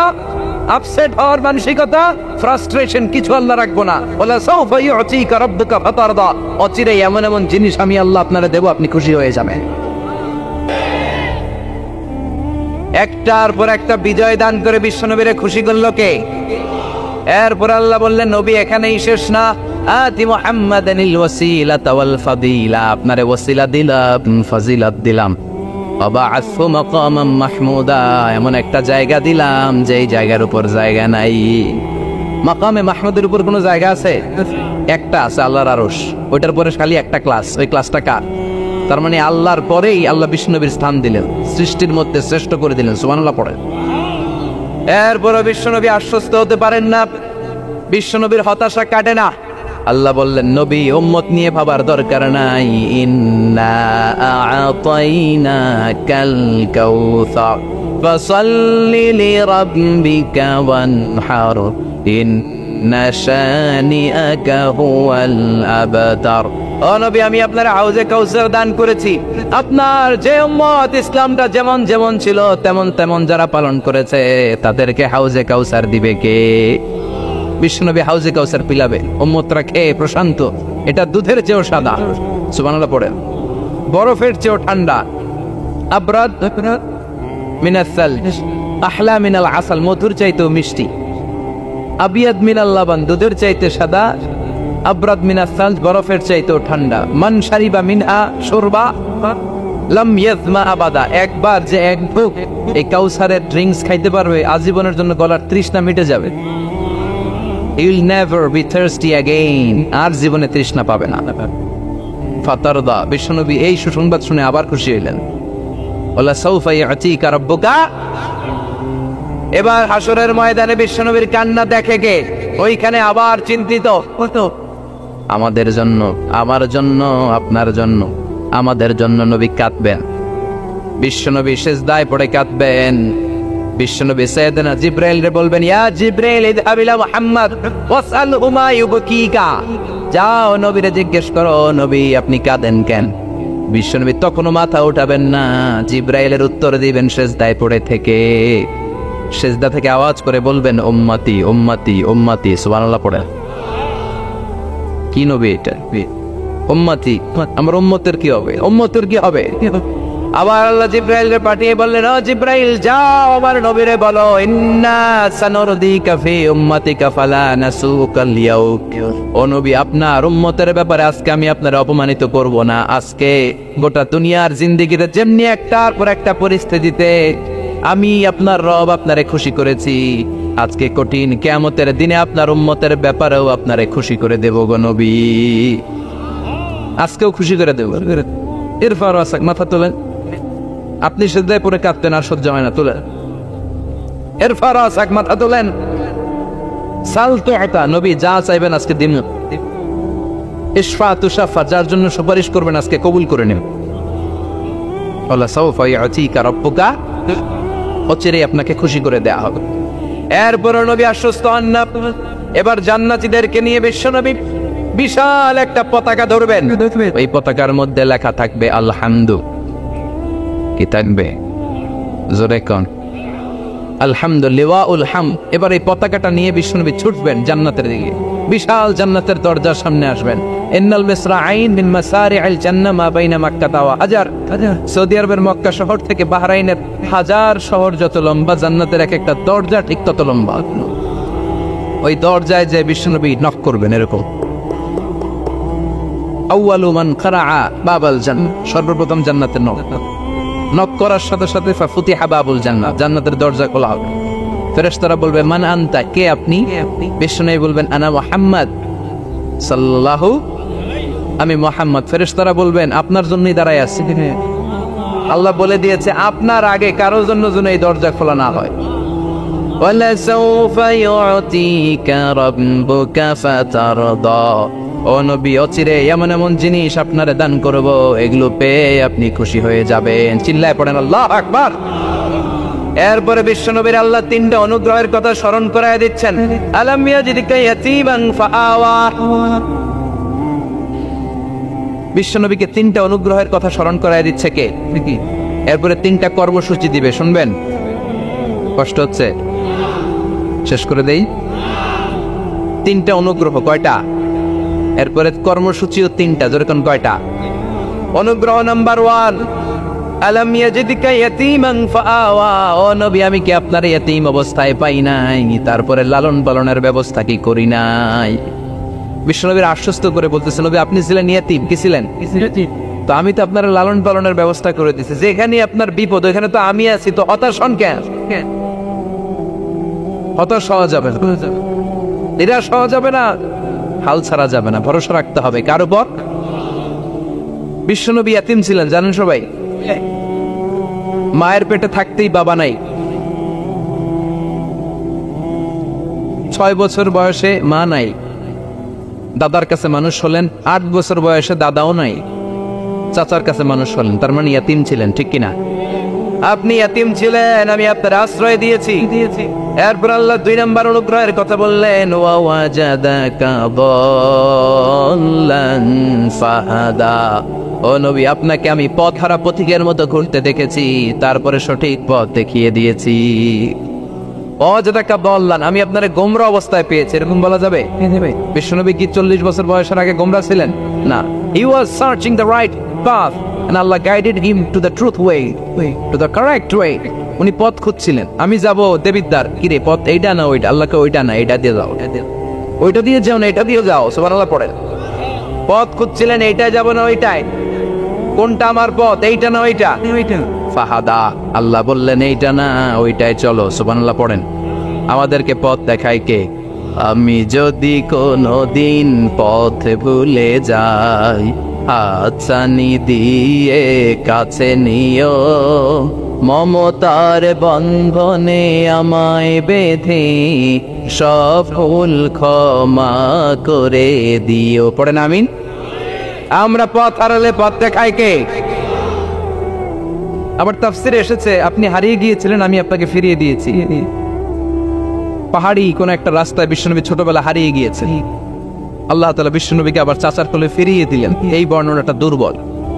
আপসেট হওয়ার মানসিকতা, ফ্রাস্ট্রেশন কিছু আল্লাহ রাখবো না। ওয়ালা সাওফা ইউতিকা রাব্বুকা ফাতারদা। অচিরে এমন এমন জিনিস আমি আল্লাহ আপনারে দেব, আপনি খুশি হয়ে যাবেন। একটার পর একটা বিজয় দান করে বিশ্বনবীরে খুশি করলো কে? এরপর আল্লাহ বললেন, নবী এখানেই শেষ না, আতি মুহাম্মাদানিল ওয়াসিলাতা ওয়াল ফাদিলা। আপনারে ওয়াসিলা দিলাম, ফাজিলাত দিলাম। ওয়াবা'আসহু মাকামান মাহমুদা, এমন একটা জায়গা দিলাম যে এই জায়গার উপর জায়গা নাই। মাকামে মাহমুদের উপর কোনো জায়গা আছে? একটা আছে, আল্লাহর আরশ। ওইটার পরে খালি একটা ক্লাস, ওই ক্লাসটা কার? তার মানে আল্লাহর পরেই আল্লাহ বিষ্ণুনবীর স্থান দিলেন, সৃষ্টির মধ্যে শ্রেষ্ঠ করে দিলেন। সুবহানাল্লাহ পড়েন। এরপরে বিশ্বনবী আশ্বস্ত হতে পারেন না, বিশ্বনবীর হতাশা কাটে না। আল্লাহ বললেন, নবী উম্মত নিয়ে ভাবার দরকার নাই। ইন্না আ'তাইনাকাল কাউসার ফাসাল্লি লিরাব্বিকা ওয়ানহার ইন্না শানিআকা হুয়াল আবতার। ও নবী, আমি আপনার হাউজে কাউসার দান করেছি। আপনার যে উম্মত ইসলামটা যেমন যেমন ছিল তেমন তেমন যারা পালন করেছে তাদেরকে হাউজে কাউসার দিবে কে? বিশ্বনবী হাউজে কাউসার পিলাবে, উম্মতরা খেয়ে প্রশান্ত। এটা দুধের চেয়েও সাদা, সুবহানাল্লাহ পড়েন, বরফের চেয়েও ঠান্ডা। আবরাদ মিনাস সালজ আহলা মিনাল আসাল, মধুর চাইতেও মিষ্টি। আবিয়াদ মিনাল লাবান, দুধের চাইতে সাদা। আবরাদ মিনাস সালজ, বরফের চাইতেও ঠান্ডা। মান শারিবা মিনহা শুরবা লাম ইয়াজমা আবাদা, একবার যে এক বুক এই কাউসারের ড্রিঙ্কস খাইতে পারবে আজীবনের জন্য গলার তৃষ্ণা মিটে যাবে। You will never be thirsty again, আর জীবনে তৃষ্ণা পাবে না। ফাতারদা, বিশ্বনবী এই সুসংবাদ শুনে আবার খুশি হইলেন। ওয়ালা সাউফা ইয়াতিকা রাব্বুকা। এবার হাসরের ময়দানে বিশ্বনবীর কান্না দেখে কে? ওইখানে আবার চিন্তিত হতো, আমাদের জন্য, আমার জন্য, আপনার জন্য, আমাদের জন্য নবী কাঁদবেন। বিশ্বনবী সিজদায় পড়ে কাঁদবেন। বিশ্বনবী সাইয়েদনা জিবরাইল রে বলবেন, ইয়া জিবরাইল ইযহাব ইলা মুহাম্মদ ওয়াসআলহু মা ইউবকিকা। যাও নবীরে জিজ্ঞেস করো, নবী আপনি কাঁদেন কেন? বিশ্বনবী তখনও মাথা উঠাবেন না, জিবরাইলের উত্তর দিবেন সিজদায় পড়ে থেকে। সিজদা থেকে আওয়াজ করে বলবেন, উম্মতি উম্মতি উম্মতি। সুবহানাল্লাহ পড়েন। কি নবী এটা? উম্মতি, আমার উম্মতের কি হবে? উম্মতের কি হবে? আবার আল্লাহ জিবরাইলকে পাঠিয়ে বললেন, ও জিবরাইল যাও আমার নবীরে বলো, ইন্না সানুরদিকা ফি উম্মাতিকা ফালা নাসুকাল ইয়াউম। ও নবী, আপনার উম্মতের ব্যাপারে আজকে আমি আপনার অপমানিত করব না। আজকে গোটা দুনিয়ার জিন্দেগিতে যেমনি একটার পর একটা পরিস্থিতিতে আমি আপনার রব আপনারে খুশি করেছি, আজকে কঠিন কিয়ামতের দিনে আপনার উম্মতের ব্যাপারেও আপনারে খুশি করে দেব গো নবী। আজকেও খুশি করে দেব। ইরফা রাসাক, মাথা তোলেন। আপনি সিজদায় পড়ে কাঁদতেন, আর সহ্য হয় না, তোলেন। ইরফা রাসাক, মাথা তোলেন। সাল তু'তা, নবী যা চাইবেন আজকে দিন। ইশফা তুশাফা, যার জন্য সুপারিশ করবেন আজকে কবুল করে নেন। ওয়ালা সাউফা ইয়াতিকা রাব্বুকা, অচিরে আপনাকে খুশি করে দেয়া হবে। এরপর নবী আশ্বস্ত হন না। এবার জান্নাতীদেরকে নিয়ে বিশ্বনবী বিশাল একটা পতাকা ধরবেন। ওই পতাকার মধ্যে লেখা থাকবে আলহামদু। কি থাকবে? জোরে কোন? আলহামদুলিল্লাহুল হাম। এবার এই পতাকাটা নিয়ে বিশ্বনবী ছুটবেন জান্নাতের দিকে। বিশাল জান্নাতের দরজার সামনে আসবেন। ইন্নাল মিসরাঈন মিন মাসারি'আল জান্নাহ মা বাইনা মাক্কাহ ওয়া হাজার। সৌদি আরবের মক্কা শহর থেকে বাহরাইনের হাজার শহর যত লম্বা, জান্নাতের এক একটা দরজা ঠিক তত লম্বা। ওই দরজায় যে বিশ্বনবী নক করবেন এরকম। আউয়ালু মান কারাআ বাবাল জান্নাহ, সর্বপ্রথম জান্নাতের নক করার সাথে সাথে ফাফুতিহা বাবুল জান্নাহ, জান্নাতের দরজা খোলা হবে। ফেরেশতারা বলবে, মান আনতা, কে আপনি? বিশ্বনবী বলবেন, আনা মুহাম্মদ সাল্লাল্লাহু, আমি মুহাম্মদ। ফেরেশতারা বলবেন, আপনার জন্যই দাঁড়ায় আছি। আল্লাহ বলে দিয়েছে আপনার আগে কারোর জন্য যেন এই দরজা খোলা না হয়। ওয়ালা সাউফা ইউতিকা রাব্বুকা ফাতারদা। ও নবী, অচিরে এমন এমন জিনিস আপনারে দান করব, এগুলো পেয়ে আপনি খুশি হয়ে যাবেন। চিল্লায় পড়েন আল্লাহু আকবার। এরপরে বিশ্বনবীর আল্লাহ তিনটা অনুগ্রহের কথা স্মরণ করায় দিচ্ছেন। আলাম ইয়াজিদকা ইয়াতীমান ফাআওয়া। বিশ্বনবীকে তিনটা অনুগ্রহের কথা স্মরণ করায় দিচ্ছে কে? এরপরে তিনটা কর্মসূচি দিবে, শুনবেন? কষ্ট হচ্ছে? শেষ করে দেই। তিনটা অনুগ্রহ কয়টা? এরপরে কর্মসূচিও তিনটা, যেরকম কয়টা? অনুগ্রহ নাম্বার 1, আলাম ইয়াজিদকা ইয়াতীমান ফাআওয়া। ও নবী, আমি কি আপনার ইয়াতীম অবস্থায় পাই নাই? তারপরে লালন পালনের ব্যবস্থা কি করি নাই? বিশ্বনবীর আশ্বস্ত করে বলতেছেন, নবী আপনি ছিলেন ইয়াতীম। কি ছিলেন? তো আমি তো আপনার লালন পালনের ব্যবস্থা করে দিচ্ছি, যেখানে আপনার বিপদ ওইখানে তো আমি আছি, তো হতাশ হন কেন? হতাশ হওয়া যাবে না, নিরাশ হওয়া যাবে না, হাল ছাড়া যাবে না, ভরসা রাখতে হবে কার উপর? বিশ্বনবী ইয়াতিম ছিলেন জানেন সবাই। মায়ের পেটে থাকতেই বাবা নাই, 6 বছর বয়সে মা নাই, দাদার কাছে মানুষ হলেন, 8 বছর বয়সে দাদাও নাই, চাচার কাছে মানুষ হলেন, তার মানে ইয়াতিম ছিলেন, ঠিক কিনা? আপনি ইয়াতিম ছিলেন, আমি আপনার আশ্রয় দিয়েছি। এরপর আল্লাহ 2 নম্বর অনুগ্রহের কথা বললেন, ওয়া ওয়াজাদাকা দাল্লান ফাহাদা। ও নবী, আপনাকে আমি পথহারা পথিকের মতো ঘুরতে দেখেছি, তারপরে সঠিক পথ দেখিয়ে দিয়েছি। ওয়াজাদাকা দাল্লান, আমি আপনারে গোমরা অবস্থায় পেয়েছি, এরকম বলা যাবে? বিশ্বনবী কি 40 বছর বয়সের আগে গোমরা ছিলেন? না, he was searching the right path and Allah guided him to the truth way, to the correct way. উনি পথ খুঁজছিলেন, আমি যাব দেবিদ্দার, কিরে পথ এইটা না ওইটা? আল্লাহকে ওইটা না, এইটা দিয়ে যাও, ওইটা দিয়ে যাও না, এটা দিয়ে যাও, সুবহানাল্লাহ পড়েন। পথ খুঁজছিলেন, এইটাই যাব না ওইটাই? কোনটা আমার পথ, এইটা না ওইটা? ফাহাদা, আল্লাহ বললেন এইটা না ওইটাই চলো, সুবহানাল্লাহ পড়েন। আমাদেরকে পথ দেখায় কে? আমি যদি কোনো দিন পথ ভুলে যাই, হাতছানি দিয়ে কাছে নিও, মমতার বন্ধনে আমায় বেঁধে সব ভুল ক্ষমা করে দিও, পড়েন আমিন। আমরা পথ হারালে পথ দেখায় কে? আবার তাফসিরে এসেছে, আপনি হারিয়ে গিয়েছিলেন, আমি আপনাকে ফিরিয়ে দিয়েছি। পাহাড়ি কোন একটা রাস্তায় বিশ্বনবী ছোটবেলা হারিয়ে গিয়েছেন, আল্লাহ তাআলা বিশ্বনবীকে আবার চাচার কোলে ফিরিয়ে দিলেন। এই বর্ণনাটা দুর্বল,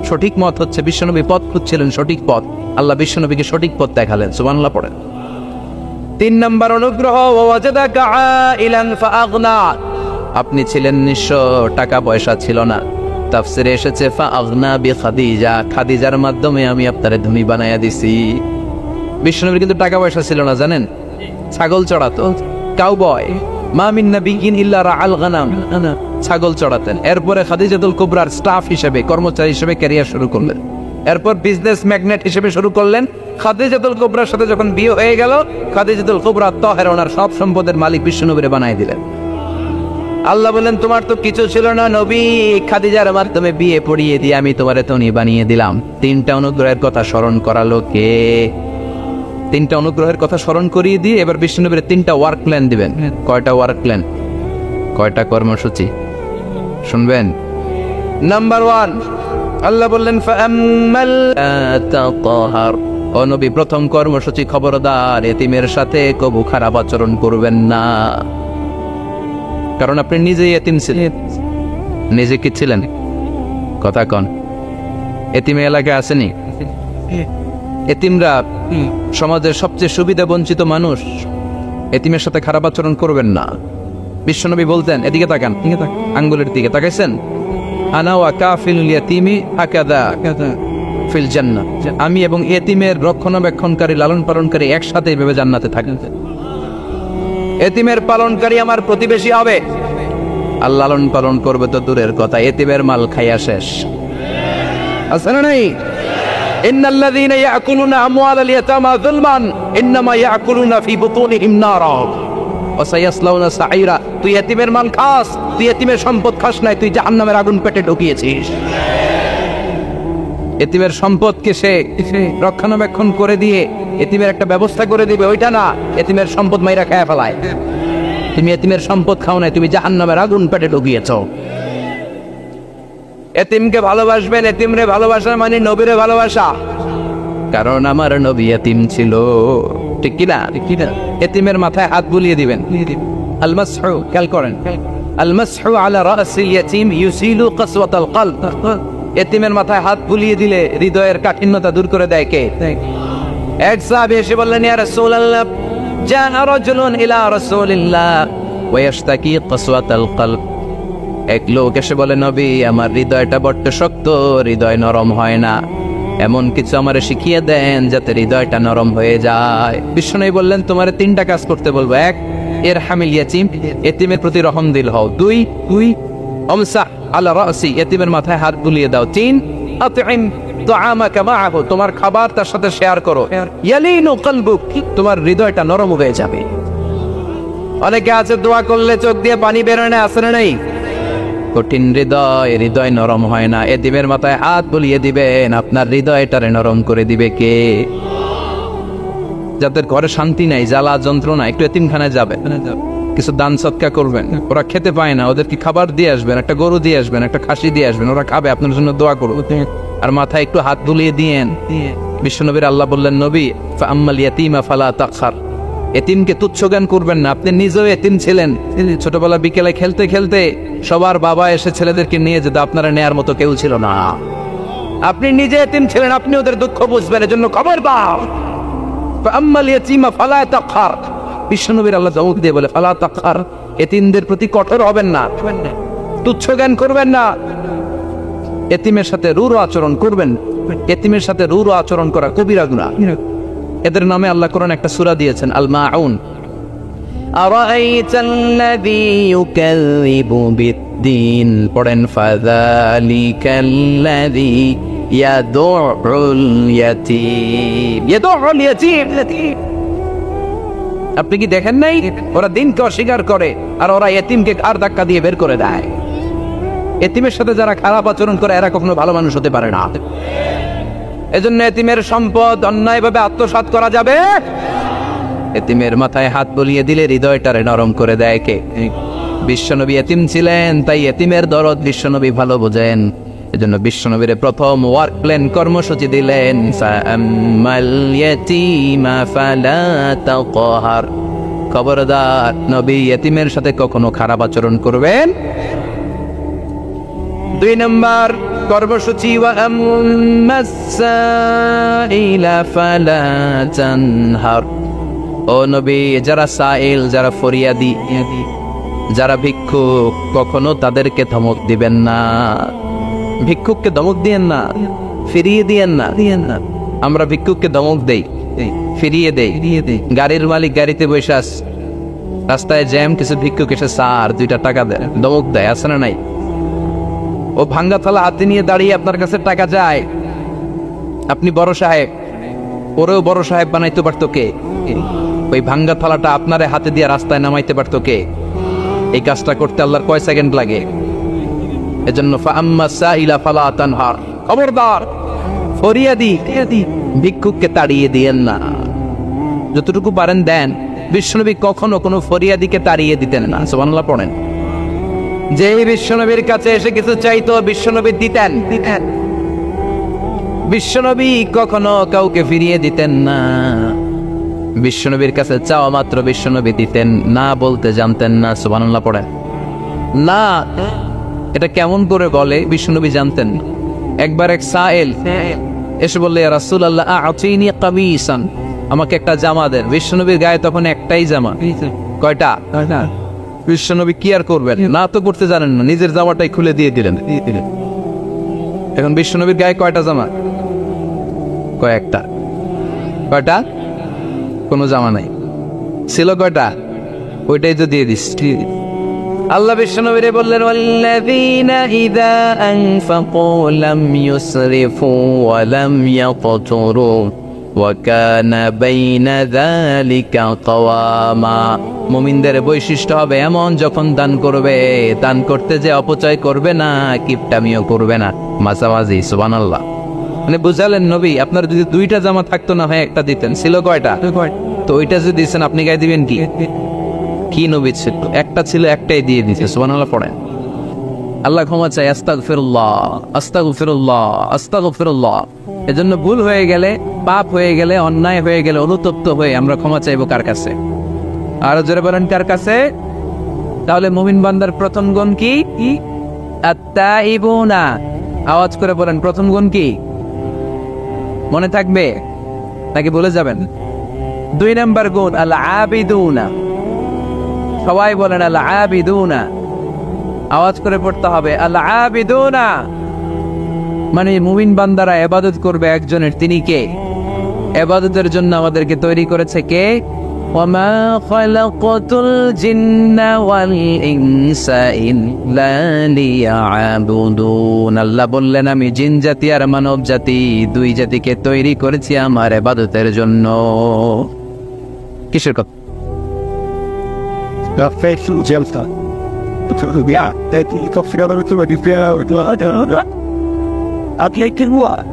সঠিক মত হচ্ছে বিশ্বনবী পথ খুঁজছিলেন, সঠিক পথ, আল্লাহ বিশ্বনবীকে সঠিক পথ দেখালেন, সুবহানাল্লাহ পড়েন। 3 নম্বর অনুগ্রহ, ওয়াজাদাকা আইলান ফাআগনা, আপনি ছিলেন নিঃস্ব, টাকা পয়সা ছিল না। তাফসিরে এসেছে ফাআগনা বিখাদিজা, খাদিজার মাধ্যমে আমি আপনারে ধনী বানায়া দিছি। বিশ্বনবীর কিন্তু টাকা পয়সা ছিল না জানেন, ছাগল চড়াতো, কাউবয়, মা মিন নাবিয়্যিন ইল্লা রাআল গানাম, ছাগল চড়াতেন। এরপরে খাদিজাতুল কুবরার স্টাফ হিসেবে, কর্মচারী হিসেবে ক্যারিয়ার শুরু করলেন। এরপর বিজনেস ম্যাগনেট হিসেবে শুরু করলেন। খাদিজাতুল কুবরার সাথে যখন বিয়ে হয়ে গেল, খাদিজাতুল কুবরা তাহেরা ওনার সব সম্পদের মালিক বিশ্বনবীরে বানাই দিলেন। আল্লাহ বললেন, তোমার তো কিছু ছিল না নবী, খাদিজার মাধ্যমে বিয়ে পড়িয়ে দিয়ে আমি তোমারে ধনী বানিয়ে দিলাম। 3টা অনুগ্রহের কথা স্মরণ করালো কে? 3টা অনুগ্রহের কথা স্মরণ করিয়ে দিয়ে এবার বিশ্বনবীর 3টা ওয়ার্ক প্ল্যান দিবেন। কয়টা ওয়ার্ক প্ল্যান, কয়টা কর্মসূচি শুনবেন? নাম্বার 1, আল্লাহ বললেন ফাআম্মাল তাতাহার, ও নবী প্রথম কর্মসূচি, খবরদার এতিমের সাথে কবু খারাপ আচরণ করবেন না, কারণ আপনি নিজেই এতিম ছিলেন। নিজে কি ছিলেন? কথা কন, এতিমে এলাকায় আসেনি? এতিমরা সমাজের সবচেয়ে সুবিধা বঞ্চিত মানুষ, এতিমের সাথে খারাপ আচরণ করবেন না। বিশ্বনবী বলতেন, এদিকে তাকান, আঙ্গুলের দিকে তাকাইছেন, আনা ওয়া কাফিলুল ইয়াতীমি হাকাদা ফিল জান্নাহ, আমি এবং এতিমের রক্ষণাবেক্ষণকারী, লালন পালনকারী একসাথে এভাবে জান্নাতে থাকবেন। এতিমের পালনকারী আমার প্রতিবেশী হবে, আর লালন পালন করবে তো দূরের কথা, এতিমের মাল খাইয়া শেষ। আছে না নাই? ইন্নাল্লাযীনা ইয়াকুলুনা আমওয়ালাল ইয়াতামা যুলমান ইন্নামা ইয়াকুলুনা ফি বুতুনিহিম নারা ওয়া সায়াসলাউনা সাঈরা। তুই এতিমের মাল খাস, তুই এতিমের সম্পদ খাস নাই, তুই জাহান্নামের আগুন পেটে ঢুকিয়েছিস। এতিমের সম্পদকে সে রক্ষণাবেক্ষণ করে দিয়ে এতিমের একটা ব্যবস্থা করে দিবে, ওইটা না, এতিমের সম্পদ মাইরা খেয়ে ফেলায়। তুমি এতিমের সম্পদ খাও নাই, তুমি জাহান্নামের আগুন পেটে ঢুকিয়েছো। এতিমকে ভালোবাসবেন, এতিমরে ভালোবাসা মানে নবীরে ভালোবাসা, কারণ আমার নবী এতিম ছিল, ঠিক কিনা? এতিমের মাথায় হাত বুলিয়ে দিবেন। আল মাসহু, খেয়াল করেন, আল মাসহু আলা রাসিল ইয়াতীম ইউসিলু কাসওয়াতাল কলব, এতিমের মাথায় হাত বুলিয়ে দিলে হৃদয়ের কাঠিন্যতা দূর করে দেয় কে? এক সাহাবী এসে বললেন, ইয়া রাসূলুল্লাহ, জাআ রাজুলুন ইলা রাসূলিল্লাহ ওয়া ইয়াশতাকি কাসওয়াতাল কলব। এক লোক এসে বলে, নবী আমার হৃদয়টা বড্ড শক্ত, হৃদয় নরম হয় না, এমন কিছু আমারে শিখিয়ে দেন যাতে হৃদয়টা নরম হয়ে যায়। বিশ্বনবী বললেন, তোমারে 3টা কাজ করতে বলবো। 1, ইরহামিল ইয়াতীম, এতিমের প্রতি রহমদিল হও। 2, আমসা আলা রাসি, এতিমের মাথায় হাত বুলিয়ে দাও। 3, আতইম তুআমাকা মাআহু, তোমার খাবার তার সাথে শেয়ার করো, ইয়ালিনু কলবুক, তোমার হৃদয়টা নরম হয়ে যাবে। অনেকে আছে দোয়া করলে চোখ দিয়ে পানি বের হয় না, আছে না নাই? কঠিন হৃদয় নরম হয় না। এতিমের মাথায় হাত বুলিয়ে দিবেন, আপনার হৃদয়টারে নরম করে দিবে কে? যাদের ঘরে শান্তি নাই, জ্বালা যন্ত্রণা, একটু এতিমখানায় যাবেন, কিছু দান সৎকা করবেন। ওরা খেতে পায় না, ওদেরকে খাবার দিয়ে আসবেন, একটা গরু দিয়ে আসবেন, একটা খাসি দিয়ে আসবেন, ওরা খাবে, আপনার জন্য দোয়া করবে। আর মাথায় একটু হাত বুলিয়ে দিয়েন। বিশ্বনবীর আল্লাহ বললেন, নবী ফাআম্মাল ইয়াতীমা ফালা তাকহার, এতিমকে তুচ্ছ জ্ঞান করবেন না। আপনি নিজেও এতিম ছিলেন, ছোটবেলা বিকেলে খেলতে খেলতে সবার বাবা এসে ছেলেদেরকে নিয়ে যেত, আপনারা নেয়ার মতো কেউ ছিল না। আপনি নিজে এতিম ছিলেন, আপনি ওদের দুঃখ বুঝবেন, এজন্য খবরদার ফাআম্মাল ইয়াতীমা ফালা তাকহার। বিশ্বনবীর আল্লাহ জবাব দিয়ে বলে, ফালা তাকহার, এতিমদের প্রতি কঠোর হবেন না, তুচ্ছ জ্ঞান করবেন না, এতিমের সাথে রূঢ় আচরণ করবেন। এতিমের সাথে রূঢ় আচরণ করা কবিরা গুনাহ। এদের নামে আল্লাহ কোরআন একটা সূরা দিয়েছেন, আল মাউন। আরাআইতাল্লাযী ইউকাযযিবু বিদ্দীন, পড়েন ফাযালিকাল্লাযী ইয়াদুউল ইয়াতীম। ইয়াদুউল ইয়াতীম, আপনি কি দেখেন নাই? ওরা দিনকে অস্বীকার করে আর ওরা এতিমকে ঘাড় ধাক্কা দিয়ে বের করে দেয়। এতিমের সাথে যারা খারাপ আচরণ করে এরা কখনো ভালো মানুষ হতে পারে না। এজন্য এতিমের সম্পদ অন্যায়ভাবে আত্মসাৎ করা যাবে। এতিমের মাথায় হাত বুলিয়ে দিলে হৃদয়টারে নরম করে দেয় কে? বিশ্বনবী এতিম ছিলেন, তাই এতিমের দরদ বিশ্বনবী ভালো বোঝেন। এজন্য বিশ্বনবীর প্রথম ওয়ার্ক প্ল্যান কর্মসূচি দিলেন, ফাআম্মাল ইয়াতীমা ফালা তাকহার, খবরদার নবী এতিমের সাথে কখনো খারাপ আচরণ করবেন। 2 নম্বর কর্মসূচি, ওয়া আম্মাস সাইলা ফালা তানহার, ও নবী যারা সাইল, যারা ফরিয়াদি, যারা ভিক্ষুক, কখনো তাদেরকে ধমক দিবেন না। ভিক্ষুককে ধমক দিয়েন না, ফিরিয়ে দিয়েন না। আমরা ভিক্ষুককে ধমক দেই, ফিরিয়ে দেই। গাড়ির মালিক গাড়িতে বসে আছে, রাস্তায় জ্যাম, কিছু ভিক্ষুক এসে স্যার 2টা টাকা দেয়, ধমক দেয়, আছে না নাই? ও ভাঙ্গা থালা হাতে নিয়ে দাঁড়িয়ে আপনার কাছে টাকা যায়। আপনি বড় সাহেব, ওরেও বড় সাহেব বানাইতে পারতো কে? ওই ভাঙ্গা থালাটা আপনারে হাতে দিয়ে রাস্তায় নামাইতে পারতো কে? এই কাজটা করতে আল্লাহর কয় সেকেন্ড লাগে? এজন্য ফাআম্মাস সাইলা ফালা তানহার, খবরদার ফরিয়াদি ভিক্ষুককে তাড়িয়ে দিয়েন না। যতটুকু পারেন দেন। বিশ্বনবী কখনো কোনো ফরিয়াদিকে তাড়িয়ে দিতেন না। সুবহানাল্লাহ পড়েন। যে বিশ্বনবীর কাছে এসে কিছু চাইতো বিশ্বনবী দিতেন। বিশ্বনবী কখনো কাউকে ফিরিয়ে দিতেন না। বিশ্বনবীর কাছে চাওয়া মাত্র বিশ্বনবী দিতেন, না বলতে জানতেন না। সুবহানাল্লাহ পড়েন। না, এটা কেমন করে বলে বিশ্বনবী জানতেন। একবার এক সাইল এসে বললে, ইয়া রাসূলুল্লাহ আ'তিনি কামিসান, আমাকে একটা জামা দেন। বিশ্বনবীর গায়ে তখন একটাই জামা। কয়টা? বিশ্বনবী কি আর করবেন, না তো করতে জানেন না, নিজের জামাটাই খুলে দিয়ে দিলেন। এখন বিশ্বনবীর গায়ে কয়টা জামা? কয়েকটা। কয়টা? কোনো জামা নাই। ছিল কয়টা? ওইটাই তো দিয়ে দিস। আল্লাহ বিশ্বনবীরে বললেন, ওয়াল্লাযীনা ইযা আনফাকু লাম ইউসরিফু ওয়া লাম ইয়াকতুরু ওয়া কানা বাইনা যালিকা কাওয়ামা। মুমিনদের বৈশিষ্ট্য হবে এমন, যখন দান করবে, দান করতে যে অপচয় করবে না, কিপটামিও করবে না, মাঝামাঝি। সুবহানাল্লাহ। মানে বুঝালেন নবী, আপনার যদি 2টা জামা থাকতো না হয় একটা দিতেন। ছিল কয়টা? তো ওইটা যদি দিচ্ছেন আপনি গায়ে দিবেন কি? কি নবী ছিল? একটা ছিল, একটাই দিয়ে দিচ্ছে। সুবহানাল্লাহ পড়েন। আল্লাহ ক্ষমা চাই। আস্তাগফিরুল্লাহ, আস্তাগফিরুল্লাহ, আস্তাগফিরুল্লাহ। এজন্য ভুল হয়ে গেলে, পাপ হয়ে গেলে, অন্যায় হয়ে গেলে, অনুতপ্ত হয়ে আমরা ক্ষমা চাইবো কার কাছে? আরো জোরে বলেন, কার কাছে? তাহলে মুমিন বান্দার প্রথম গুণ কি? আত-তাইবুনা। আওয়াজ করে বলেন, প্রথম গুণ কি? মনে থাকবে নাকি ভুলে যাবেন? 2 নম্বর গুণ আল-আবিদুনা। সবাই বলেন আল-আবিদুনা। আওয়াজ করে পড়তে হবে, আল-আবিদুনা। মানে মুমিন বান্দারা ইবাদত করবে একজনের, তিনি কে? ইবাদতের জন্য আমাদেরকে তৈরি করেছে কে? وما خلقت الجن والإنس إلا ليعبدون আল্লাহ বললেন আমি জিন জাতি আর মানব জাতি দুই জাতিকে তৈরি করেছি আমার ইবাদতের জন্য। কিসের কথা? The faithful Jelta. Yeah, that is the fear of the repair. I can't do what.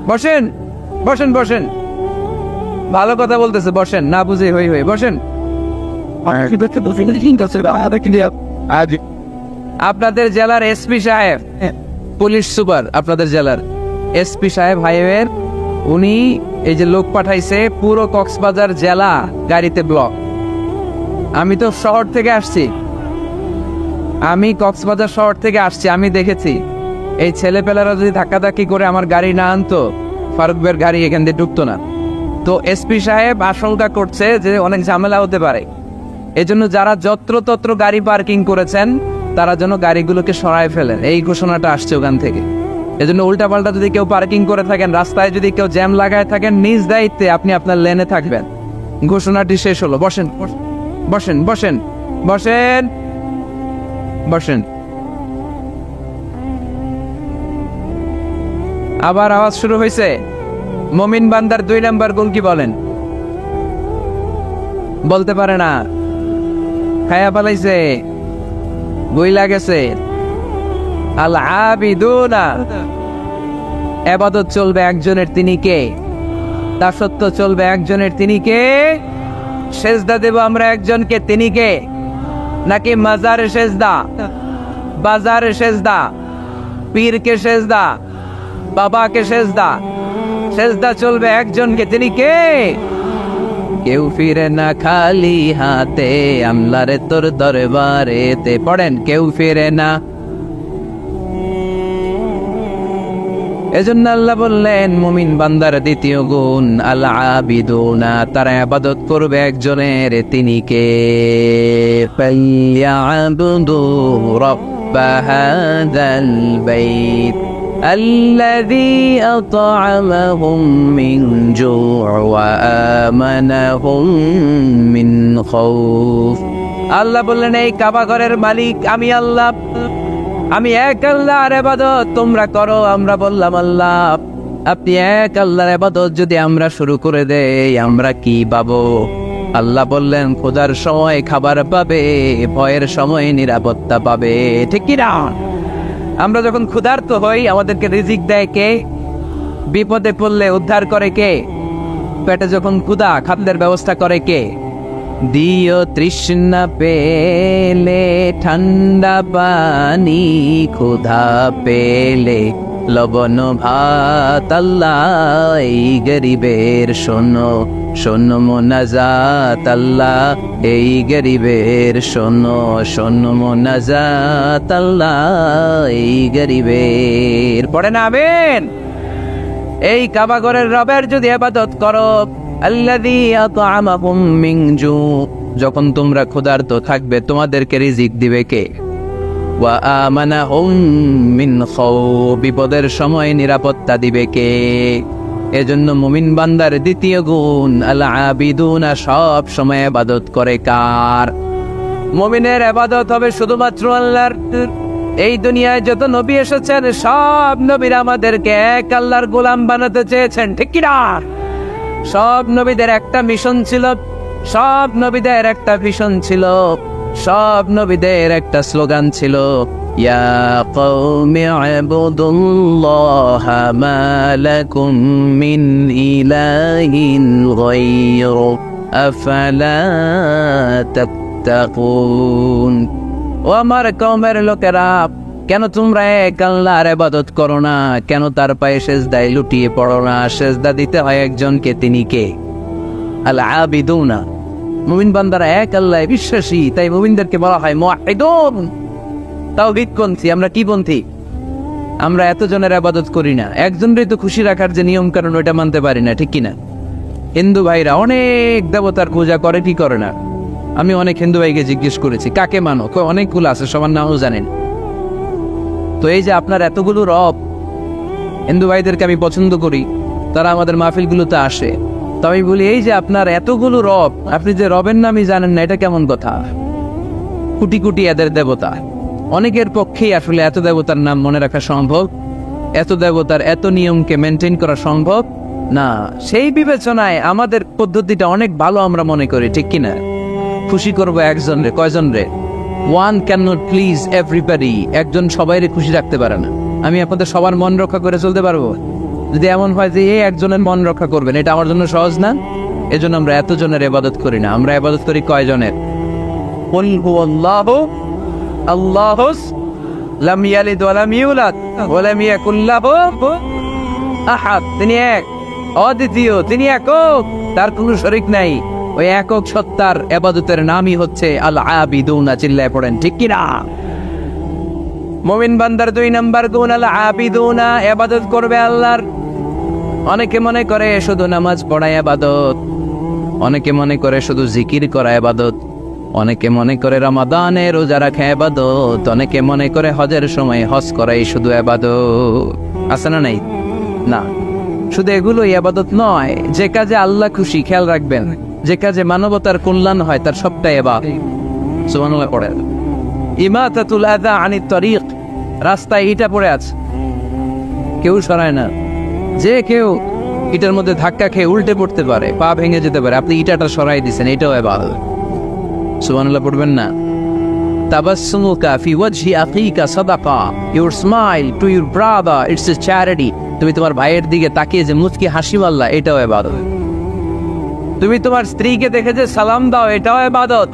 বসেন বসেন বসেন, ভালো কথা বলতেছে, বসেন, না বুঝে হই হই বসেন। আপনাদের জেলার এসপি সাহেব, পুলিশ সুপার আপনাদের জেলার এসপি সাহেব হাইওয়ের, উনি এই যে লোক পাঠাইছে পুরো কক্সবাজার জেলা গাড়িতে ব্লক। আমি তো শহর থেকে আসছি, আমি কক্সবাজার শহর থেকে আসছি, আমি দেখেছি এই ছেলেপেলারা যদি ধাক্কাধাক্কি করে আমার গাড়ি না আনতো, ফারুক ভাইয়ের গাড়ি এখান দিয়ে ঢুকতো না। তো এসপি সাহেব আশঙ্কা করছে যে অনেক ঝামেলা হতে পারে, এজন্য যারা যত্রতত্র গাড়ি পার্কিং করেছেন তারা যেন গাড়িগুলোকে সরায় ফেলেন, এই ঘোষণাটা আসছে ওখান থেকে। এজন্য উল্টাপাল্টা যদি কেউ পার্কিং করে থাকেন, রাস্তায় যদি কেউ জ্যাম লাগায় থাকেন, নিজ দায়িত্বে আপনি আপনার লেনে থাকবেন। ঘোষণাটি শেষ হলো। বসেন বসেন বসেন বসেন বসেন। আবার আওয়াজ শুরু হয়েছে। মমিন বান্দার 2 নাম্বার গুণ কি বলেন? বলতে পারে না, খায়া পালাইছে, বইলা গেছে। আল আবিদুনা, ইবাদত চলবে একজনের, তিনি কে? দাসত্ব চলবে একজনের, তিনি কে? সেজদা দেব আমরা একজনকে, তিনি কে? নাকি মাজারে সেজদা, বাজারে সেজদা, পীরকে সেজদা, বাবাকে সেজদা? সেজদা চলবে একজনকে, তিনি কে? কেউ ফিরে না খালি হাতে, আমলারে তোর দরবারেতে। পড়েন, কেউ ফিরে না। এজন্য আল্লাহ বললেন মুমিন বান্দার দ্বিতীয় গুণ আল আবিদুনা, তারা ইবাদত করবে একজনের, তিনি কে? ফালইয়াবুদু রাব্ব হাযাল বাইত الذي أطعمهم من جوع وآمنهم من خوف। আল্লাহ বললেন এই কাবা ঘরের মালিক আমি আল্লাহ, আমি এক আল্লাহর ইবাদত তোমরা করো। আমরা বললাম আল্লাহ আপনি এক আল্লাহর ইবাদত যদি আমরা শুরু করে দেই আমরা কি পাবো? আল্লাহ বললেন খোদার সময় খাবার পাবে, ভয়ের সময় নিরাপত্তা পাবে। ঠিক কি না? আমরা যখন ক্ষুধার্ত হই আমাদেরকে রিজিক দেয় কে? বিপদে পড়লে উদ্ধার করে কে? পেটে যখন ক্ষুধা, খাদ্যের ব্যবস্থা করে কে? দিও তৃষ্ণা পেলে ঠান্ডা পানি, ক্ষুধা পেলে লবণ ভাত। আল্লাহ এই গরিবের শোনো শোনো মোনাজাত, আল্লাহ এই গরিবের শোনো শোনো মোনাজাত, আল্লাহ এই গরিবের। পড়ে না আমিন? এই কাবা ঘরের রবের যদি ইবাদত করো, আল্লাযী আত'আমাকুম মিন জু, যখন তোমরা ক্ষুধার্ত থাকবে তোমাদেরকে রিজিক দিবে কে? ওয়া আমানাহুম মিন খাউফ, বিপদের সময় নিরাপত্তা দিবে কে? এজন্য মুমিন বান্দার দ্বিতীয় গুণ আল আবিদুনা, সব সময় ইবাদত করে কার? মুমিনের ইবাদত হবে শুধুমাত্র আল্লাহর। এই দুনিয়ায় যত নবী এসেছেন সব নবীরা আমাদেরকে এক আল্লাহর গোলাম বানাতে চেয়েছেন, ঠিক কি না? সব নবীদের একটা মিশন ছিল, সব নবীদের একটা ভিশন ছিল, সব নবীদের একটা স্লোগান ছিল, ইয়া কওমি ইবুদুল্লাহা মা লাকুম মিন ইলাহিন গায়রু আফালা তাত্তাকুন। ও আমার কওমের লোকেরা, কেন তোমরা এক আল্লাহর ইবাদত করো না? কেন তার পায়ে সেজদায় লুটিয়ে পড়ো না? সেজদা দিতে হয় একজনকে, তিনি কে? আল আবিদুনা, মুমিন বান্দারা এক আল্লাহ বিশ্বাসী, তাই মুমিনদেরকে বলা হয় মুওয়াহিদুন। তাওহীদপন্থী। আমরা কি পন্থী? আমরা এতজনের ইবাদত করি না, একজনেরই তো খুশি রাখার যে নিয়ম কারণ ওইটা মানতে পারি না, ঠিক কিনা? হিন্দু ভাইরা অনেক দেবতার পূজা করে, কি করে না? আমি অনেক হিন্দু ভাইকে জিজ্ঞেস করেছি কাকে মানো, অনেকগুলো আছে, সবার নামও জানেন। তো এই যে আপনার এতগুলো রব, হিন্দু ভাইদেরকে আমি পছন্দ করি, তারা আমাদের মাহফিলগুলোতে আসে, তো আমি বলি, এই যে আপনার এতগুলো রব, আপনি যে রবের নামই জানেন না, এটা কেমন কথা? কোটি কোটি এদের দেবতা, অনেকের পক্ষেই আসলে এত দেবতার নাম মনে রাখা সম্ভব, এত দেবতার এত নিয়মকে মেনটেন করা সম্ভব না। সেই বিবেচনায় আমাদের পদ্ধতিটা অনেক ভালো আমরা মনে করি, ঠিক কিনা? খুশি করবো একজন রে, কয়জন রে? One can not please everybody. একজন সবাইরে খুশি রাখতে পারে না। আমি আপনাদের সবার মন রক্ষা করে চলতে পারবো? যদি এমন হয় যে এই একজনের মন রক্ষা করবেন, এটা আমার জন্য সহজ না। এজন্য আমরা এতজনের ইবাদত করি না, আমরা ইবাদত করি কয়জনের? কুল হুয়াল্লাহু আল্লাহুস লাম ইয়ালিদ ওয়া লাম ইউলাদ ওয়া লাম ইয়াকুল লাহু আহাদ। তিনি এক, অদ্বিতীয়, তিনি একক, তার কোনো শরীক নাই। ওই একক সত্তার ইবাদতের নামই হচ্ছে আল আবিদুনা। চিল্লায় পড়েন ঠিক কি না? মুমিন বান্দার 2 নাম্বার গুণ আল আবিদুনা, ইবাদত করবে আল্লাহর। অনেকে মনে করে শুধু নামাজ পড়া ইবাদত, অনেকে মনে করে শুধু জিকির করা ইবাদত, অনেকে মনে করে রমাদানে রোজা রাখা ইবাদত, অনেকে মনে করে হজের সময় হজ করাই শুধু ইবাদত। আছে না নাই? না, শুধু এগুলো ইবাদত নয়। যে কাজে আল্লাহ খুশি, খেয়াল রাখবেন, যে কাজে মানবতার কল্যাণ হয় তার সবটাই ইবাদত। সুবহানাল্লাহ পড়েন। ইমাতাতুল আযা আনিত তরিক, রাস্তায় ইটা পড়ে আছে, কেউ সরায় না। যে কেউ ইটার মধ্যে ধাক্কা খেয়ে উল্টে পড়তে পারে, পা ভেঙে যেতে পারে, আপনি ইটাটা সরাই দিয়েছেন, এটাও ইবাদত। সুবহানাল্লাহ পড়বেন না? তাবাসসুমুকা ফি ওয়াজহি আখিকা সাদাকা, your smile to your brother it's a charity. তুমি তোমার ভাইয়ের দিকে তাকিয়ে যে মুচকি হাসি মারলা, এটাও ইবাদত। তুমি তোমার স্ত্রীকে দেখে যে সালাম দাও, এটাও ইবাদত।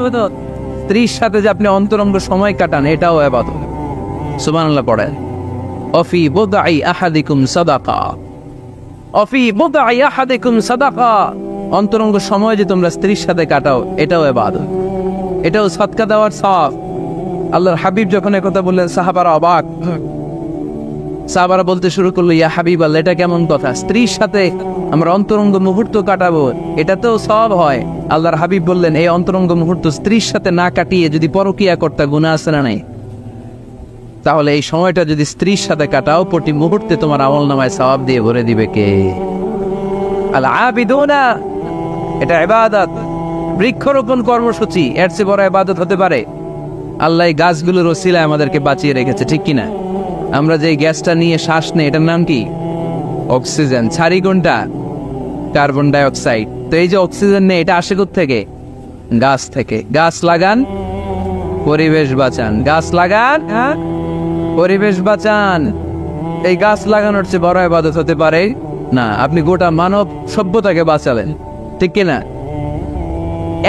স্ত্রীর সাথে যে আপনি অন্তরঙ্গ সময় কাটান, এটাও ইবাদত। সুবহানাল্লাহ পড়েন। অফি বুদআই আহাদিকুম সাদাকা, অফি বুদআই আহাদিকুম সাদাকা, অন্তরঙ্গ সময় যে তোমরা স্ত্রীর সাথে কাটাও, এটাও ইবাদত, এটাও সদকা দেওয়ার সওয়াব। আল্লাহর হাবিব যখন একথা বললেন, সাহাবারা অবাক। সাহাবারা বলতে শুরু করলো, ইয়া হাবিবাল্লাহ, এটা কেমন কথা? স্ত্রীর সাথে আমরা অন্তরঙ্গ মুহূর্ত কাটাবো, এটাতেও সওয়াব হয়? আল্লাহর হাবিব বললেন, এই অন্তরঙ্গ মুহূর্ত স্ত্রীর সাথে না কাটিয়ে যদি পরকিয়া করতে, গুনাহ আছে না নাই? তাহলে এই সময়টা যদি স্ত্রীর সাথে কাটাও, প্রতি মুহূর্তে তোমার আমলনামায় সওয়াব দিয়ে ভরে দিবে কে? আল আবিদুনা, এটা ইবাদত। বৃক্ষরোপণ কর্মসূচি, এর চেয়ে বড় ইবাদত হতে পারে? আল্লাহ এই গাছগুলোর ওসিলায় আমাদেরকে বাঁচিয়ে রেখেছে, ঠিক কিনা? আমরা যে গ্যাসটা নিয়ে শ্বাস নেই, এটার নাম কি? অক্সিজেন। ছাড়ি কোনটা? Carbon die oxide. তো এই যে অক্সিজেন নেই, এটা আসে কোত্থেকে? গাছ থেকে। গাছ লাগান, পরিবেশ বাঁচান। গাছ লাগান, পরিবেশ বাঁচান। এই গাছ লাগানোর চেয়ে বড় ইবাদত হতে পারে না। আপনি গোটা মানব সভ্যতাকে বাঁচালেন, ঠিক কিনা?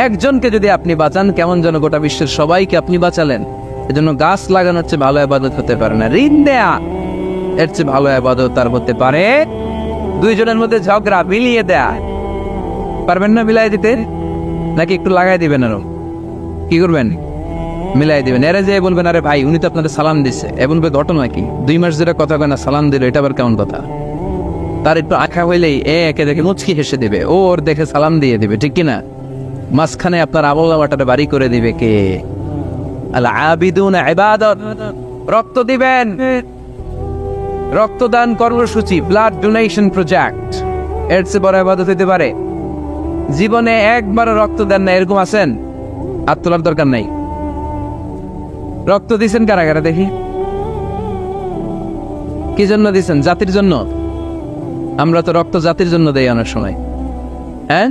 একজনকে যদি আপনি বাঁচান, কেমন যেন গোটা বিশ্বের সবাইকে আপনি বাঁচালেন। এজন্য গাছ লাগানোর চেয়ে ভালো ইবাদত হতে পারে না। ঋণ দেয়া, এর চেয়ে ভালো ইবাদত তার হতে পারে? দুইজনের মধ্যে ঝগড়া, মিলিয়ে দেয়া। পারবেন না মিলাই দিতে? নাকি একটু লাগাই দিবেন? আরো কি করবেন? মিলাই দিবেন। এরে যে বলবেন, আরে ভাই, উনি তো আপনাদের সালাম দিচ্ছে, এ বলবে ঘটনা কি? 2 মাস ধরে কথা কয় না, সালাম দিল, এটা আবার কেমন কথা? তার একটু আঁকা হইলেই একে দেখে মুচকি হেসে দিবে, ও ওর দেখে সালাম দিয়ে দিবে, ঠিক কিনা? মাঝখানে আপনার আমলনামাটা বাড়ি করে দিবে কে? আল আবিদুনা ইবাদত। রক্ত দিবেন, রক্তদান কর্মসূচি, ব্লাড ডোনেশন প্রজেক্ট, এর চেয়ে বড় ইবাদত হতে পারে? জীবনে একবারও রক্ত দেন না, এরকম আছেন? হাত তোলার দরকার নাই। রক্ত দিছেন কারা কারা দেখি? কি জন্য দিছেন? জাতির জন্য? আমরা তো রক্ত জাতির জন্য দেই অনেক সময়, হ্যাঁ,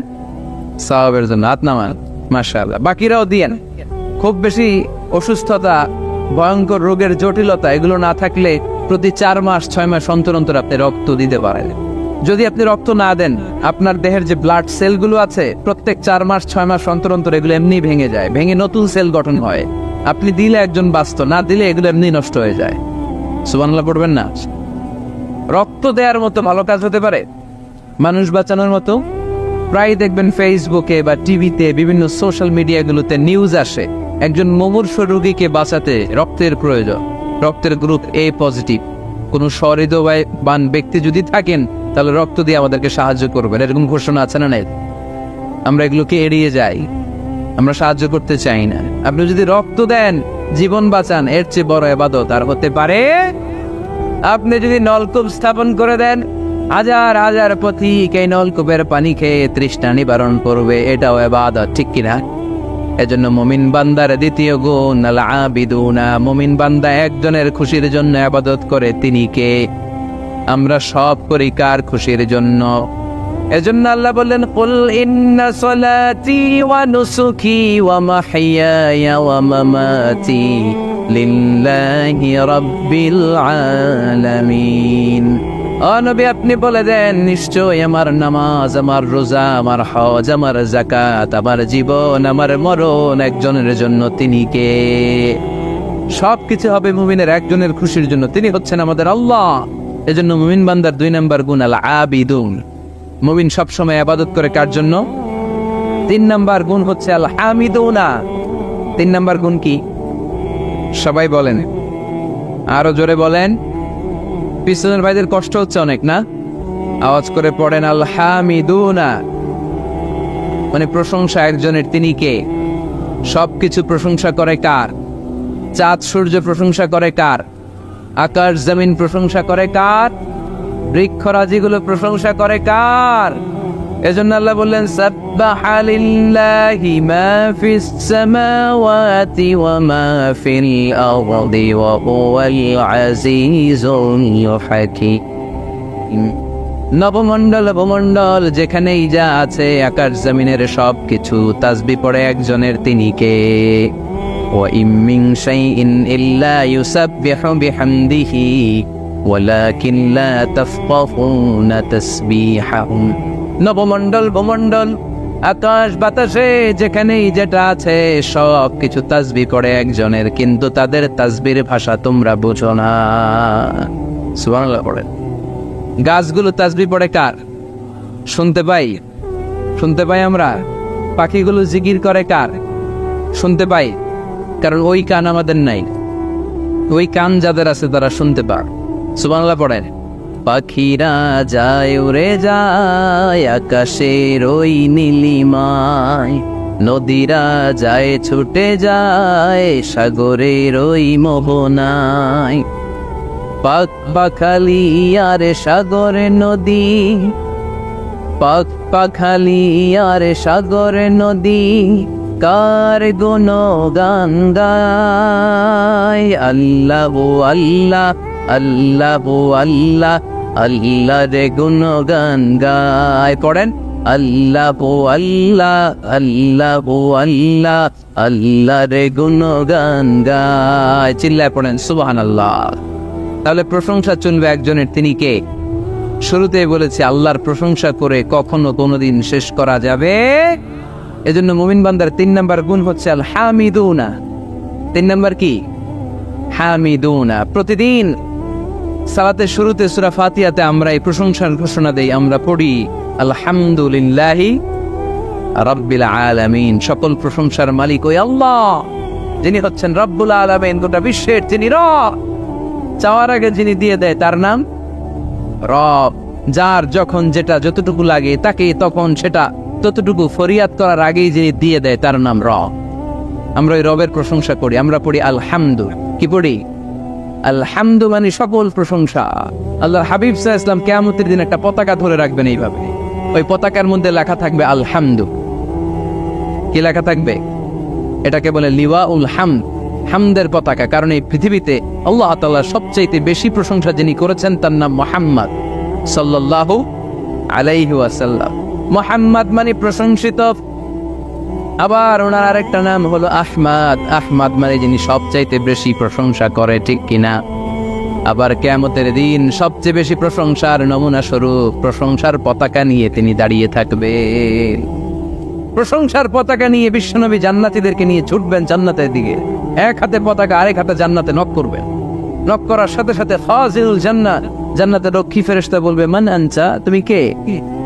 সওয়াবের জন্য। হাত নামান, মাশাআল্লাহ। বাকিরাও দিয়েন। খুব বেশি অসুস্থতা, ভয়ঙ্কর রোগের জটিলতা এগুলো না থাকলে প্রতি 4 মাস 6 মাস অন্তর অন্তর আপনি রক্ত দিতে পারেন। যদি আপনি রক্ত না দেন, আপনার দেহের যে ব্লাড সেলগুলো আছে, প্রত্যেক 4 মাস 6 মাস অন্তর অন্তর এগুলো এমনি ভেঙে যায়, ভেঙে নতুন সেল গঠন হয়। আপনি দিলে একজন বাঁচত, না দিলে এগুলো এমনি নষ্ট হয়ে যায়। সুবহানাল্লাহ পড়বেন না? রক্ত দেওয়ার মতো ভালো কাজ হতে পারে? মানুষ বাঁচানোর মতো? প্রায় দেখবেন ফেসবুকে বা টিভিতে, বিভিন্ন সোশ্যাল মিডিয়াগুলোতে নিউজ আসে, একজন মুমূর্ষু রোগীকে বাঁচাতে রক্তের প্রয়োজন, রক্তের গ্রুপ এ পজিটিভ। কোনো সহৃদয়বান ব্যক্তি যদি থাকেন, তাহলে রক্ত দিয়ে আমাদেরকে সাহায্য করবেন, এরকম ঘোষণা আছে না নাই? আমরা এগুলোকে এড়িয়ে যাই, আমরা সাহায্য করতে চাই না। আপনি যদি রক্ত দেন, জীবন বাঁচান, এর চেয়ে বড় ইবাদত আর হতে পারে? আপনি যদি নলকূপ স্থাপন করে দেন, হাজার হাজার পথিক এই নলকূপের পানি খেয়ে তৃষ্ণা নিবারণ করবে, এটাও ইবাদত, ঠিক কিনা? এজন্য মুমিন বান্দার দ্বিতীয় গুণ আল আবিদুনা, মুমিন বান্দা একজনের খুশির জন্য ইবাদত করে, তিনি কে? আমরা সব করি কার খুশির জন্য? এজন্য আল্লাহ বললেন, কুল ইন্না সলাতি ওয়া নুসুকি ওয়া মাহইয়ায়া ওয়া মামাতি লিল্লাহি রাব্বিল আলামিন। ও নবী, আপনি বলে দেন, নিশ্চয় আমার নামাজ, আমার রোজা, আমার হজ, আমার যাকাত, আমার জীবন, আমার মরণ একজনের জন্য, তিনি কে? সবকিছু হবে মুমিনের একজনের খুশির জন্য, তিনি হচ্ছেন আমাদের আল্লাহ। এজন্য মুমিন বান্দার 2 নম্বর গুণ আল আবিদুন, মুমিন সবসময় ইবাদত করে কার জন্য? 3 নম্বর গুণ হচ্ছে আল হামিদুনা। 3 নম্বর গুণ কি? সবাই বলেন, আরো জোরে বলেন, পিছনের ভাইদের কষ্ট হচ্ছে অনেক না? আওয়াজ করে পড়েন, আল হামিদুনা, মানে প্রশংসা একজনের, তিনি কে? সবকিছু প্রশংসা করে কার? চাঁদ সূর্য প্রশংসা করে কার? আকাশ জমিন প্রশংসা করে কার? বৃক্ষরাজিগুলো প্রশংসা করে কার? এজন্য আল্লাহ বললেন, সাব্বাহা লিল্লাহি মা ফিস সামাওয়াতি ওয়া মা ফিল আরদি ওয়া হুয়াল আজিজুল হাকীম। নবমণ্ডল ভূমণ্ডল যেখানেই যা আছে, আকাশ জমিনের সব কিছু তাসবিহ পড়ে একজনের, তিনি কে? ওয়া ইম মিন শাইইন ইল্লা ইউসাব্বিহু বিহামদিহি ওয়ালাকিন লা তাফকাহুনা তাসবিহাহুম। নবমণ্ডল ভূমণ্ডল আকাশ বাতাসে যেখানেই যেটা আছে সব কিছু তাসবিহ করে একজনের, কিন্তু তাদের তাসবির ভাষা তোমরা বুঝো না। সুবহানাল্লাহ পড়েন। গাছগুলো তাসবিহ পড়ে কার? শুনতে পাই, শুনতে পাই আমরা। পাখিগুলো জিকির করে কার? শুনতে পাই, কারণ ওই কান আমাদের নাই। ওই কান যাদের আছে তারা শুনতে পায়। সুবহানাল্লাহ পড়েন। পাখিরা যায় উড়ে যায় আকাশের ওই নীলিমায়, নদীরা যায় ছুটে যায় সাগরের ওই মোহনায়। পাক পাখালি আর সাগরে নদী, পাক পাখালি আর সাগরে নদী, কার গুণগান গায়। আল্লাহ আল্লাহ আল্লাহ আল্লাহ আল্লাহ রে গুণগান গায়। পড়েন, আল্লাহ আল্লাহ আল্লাহ আল্লাহ আল্লাহ রে গুণগান গায়। চিল্লায় পড়েন সুবহানাল্লাহ। তাহলে প্রশংসা চলবে একজনের, তিনি কে? শুরুতে বলেছি আল্লাহর প্রশংসা করে কখনো কোনোদিন শেষ করা যাবে। এজন্য মুমিন বান্দার 3 নম্বর গুণ হচ্ছে আল হামিদুনা। 3 নম্বর কি? হামিদুনা। প্রতিদিন সালাতের শুরুতে সূরা ফাতিহাতে আমরা এই প্রশংসার ঘোষণা দেই, আমরা পড়ি আলহামদুলিল্লাহি রাব্বিল আলামিন। সকল প্রশংসার মালিক ওই আল্লাহ, যিনি হচ্ছেন রব্বুল আলামিন, গোটা বিশ্বের যিনি রব। চাওয়ার আগে যিনি দিয়ে দেয় তার নাম রব। যার যখন যেটা যতটুকু লাগে তাকে তখন সেটা ততটুকু ফরিয়াদ করার আগেই যিনি দিয়ে দেয় তার নাম রব। আমরা ওই রবের প্রশংসা করি, আমরা পড়ি আলহামদু। কি পড়ি? আলহামদু মানে সকল প্রশংসা। আল্লাহর হাবিব সাল্লাল্লাহু আলাইহি ওয়াসাল্লাম কিয়ামতের দিন একটা পতাকা ধরে রাখবেন এইভাবে, ওই পতাকার মধ্যে লেখা থাকবে আলহামদু। কি লেখা থাকবে? এটাকে বলে লিওয়াউল হামদ, হামদের পতাকা। কারণ এই পৃথিবীতে আল্লাহ তাআলার সবচেয়ে বেশি প্রশংসা যিনি করেছেন তার নাম মুহাম্মদ সাল্লাল্লাহু আলাইহি ওয়াসাল্লাম। মুহাম্মদ মানে প্রশংসিত। আবার ওনার আরেকটা নাম হলো আহমদ। আহমদ মানে যিনি সবচাইতে বেশি প্রশংসা করে, ঠিক কিনা? আবার কিয়ামতের দিন সবচেয়ে বেশি প্রশংসার নমুনা স্বরূপ প্রশংসার পতাকা নিয়ে তিনি দাঁড়িয়ে থাকবেন। প্রশংসার পতাকা নিয়ে বিশ্বনবী জান্নাতীদেরকে নিয়ে ছুটবেন জান্নাতের দিকে। এক হাতে পতাকা, আরেক হাতে জান্নাতে নক করবেন। নক করার সাথে সাথে ফাজিলুল জান্নাত, জান্নাতের রক্ষী ফেরেশতা বলবে, মান আনতা, তুমি কে?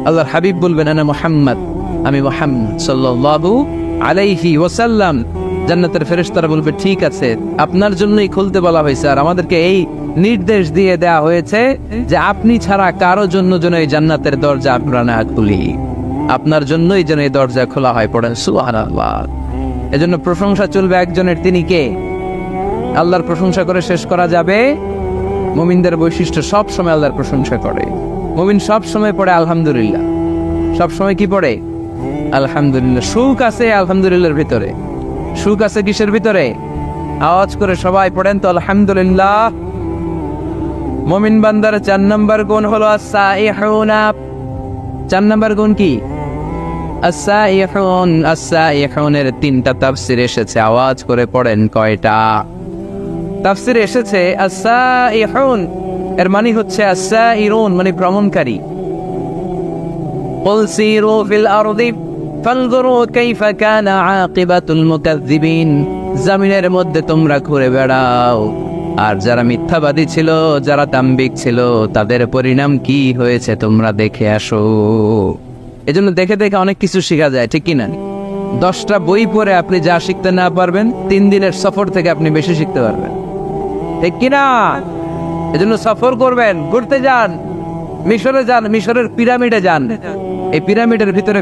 আল্লাহর হাবিব বলবেন, আনা মুহাম্মদ, আমি মুহাম্মদ সাল্লাল্লাহু আলাইহি ওয়াসাল্লাম। জান্নাতের ফেরেশতারা বলবে, ঠিক আছে, আপনার জন্যই খুলতে বলা হয়েছে, আর আমাদেরকে এই নির্দেশ দিয়ে দেয়া হয়েছে যে আপনি ছাড়া কারো জন্য যেন এই জান্নাতের দরজা আমরা না খুলি, আপনার জন্যই যেন এই দরজা খোলা হয়। পড়েন সুবহানাল্লাহ। এজন্য প্রশংসা চলবে একজনের, তিনি কে? আল্লাহর প্রশংসা করে শেষ করা যাবে? মুমিনদের বৈশিষ্ট্য সব সময় আল্লাহর প্রশংসা করে। মুমিন সব সময় পড়ে আলহামদুলিল্লাহ, সব সময় কি পড়ে? আলহামদুলিল্লাহ। সুখ আছে আলহামদুলিল্লাহর ভিতরে, সুখ আছে কিসের ভিতরে? আওয়াজ করে সবাই পড়েন তো আলহামদুলিল্লাহ। মুমিন বান্দার 4 নম্বর গুণ হলো আস-সাইহুনা। 4 নম্বর গুণ কি? আস-সাইহুন। আস-সাইহুনের 3টা তাফসীর এসেছে, আওয়াজ করে পড়েন কয়টা? তাফসীর এসেছে আস-সাইহুন এর মানে হচ্ছে আস-সাইরুন মানে ভ্রমণকারী। কুল সিরু ফিল আরদি ফানজুরু কাইফা কানা আকিবাতুল মুকাজ্জিবিন। জমিনের মধ্যে তোমরা ঘুরে বেড়াও, আর যারা মিথ্যাবাদী ছিল, যারা দাম্ভিক ছিল, তাদের পরিণাম কি হয়েছে তোমরা দেখে আসো। এজন্য দেখে দেখে অনেক কিছু শেখা যায়, ঠিক কিনা? 10টা বই পড়ে আপনি যা শিখতে না পারবেন, 3 দিনের সফর থেকে আপনি বেশি শিখতে পারবেন, ঠিক কিনা? এজন্য সফর করবেন, ঘুরতে যান, মিশরে যান, মিশরের পিরামিডে যান। এই পিরামিডের ভিতরে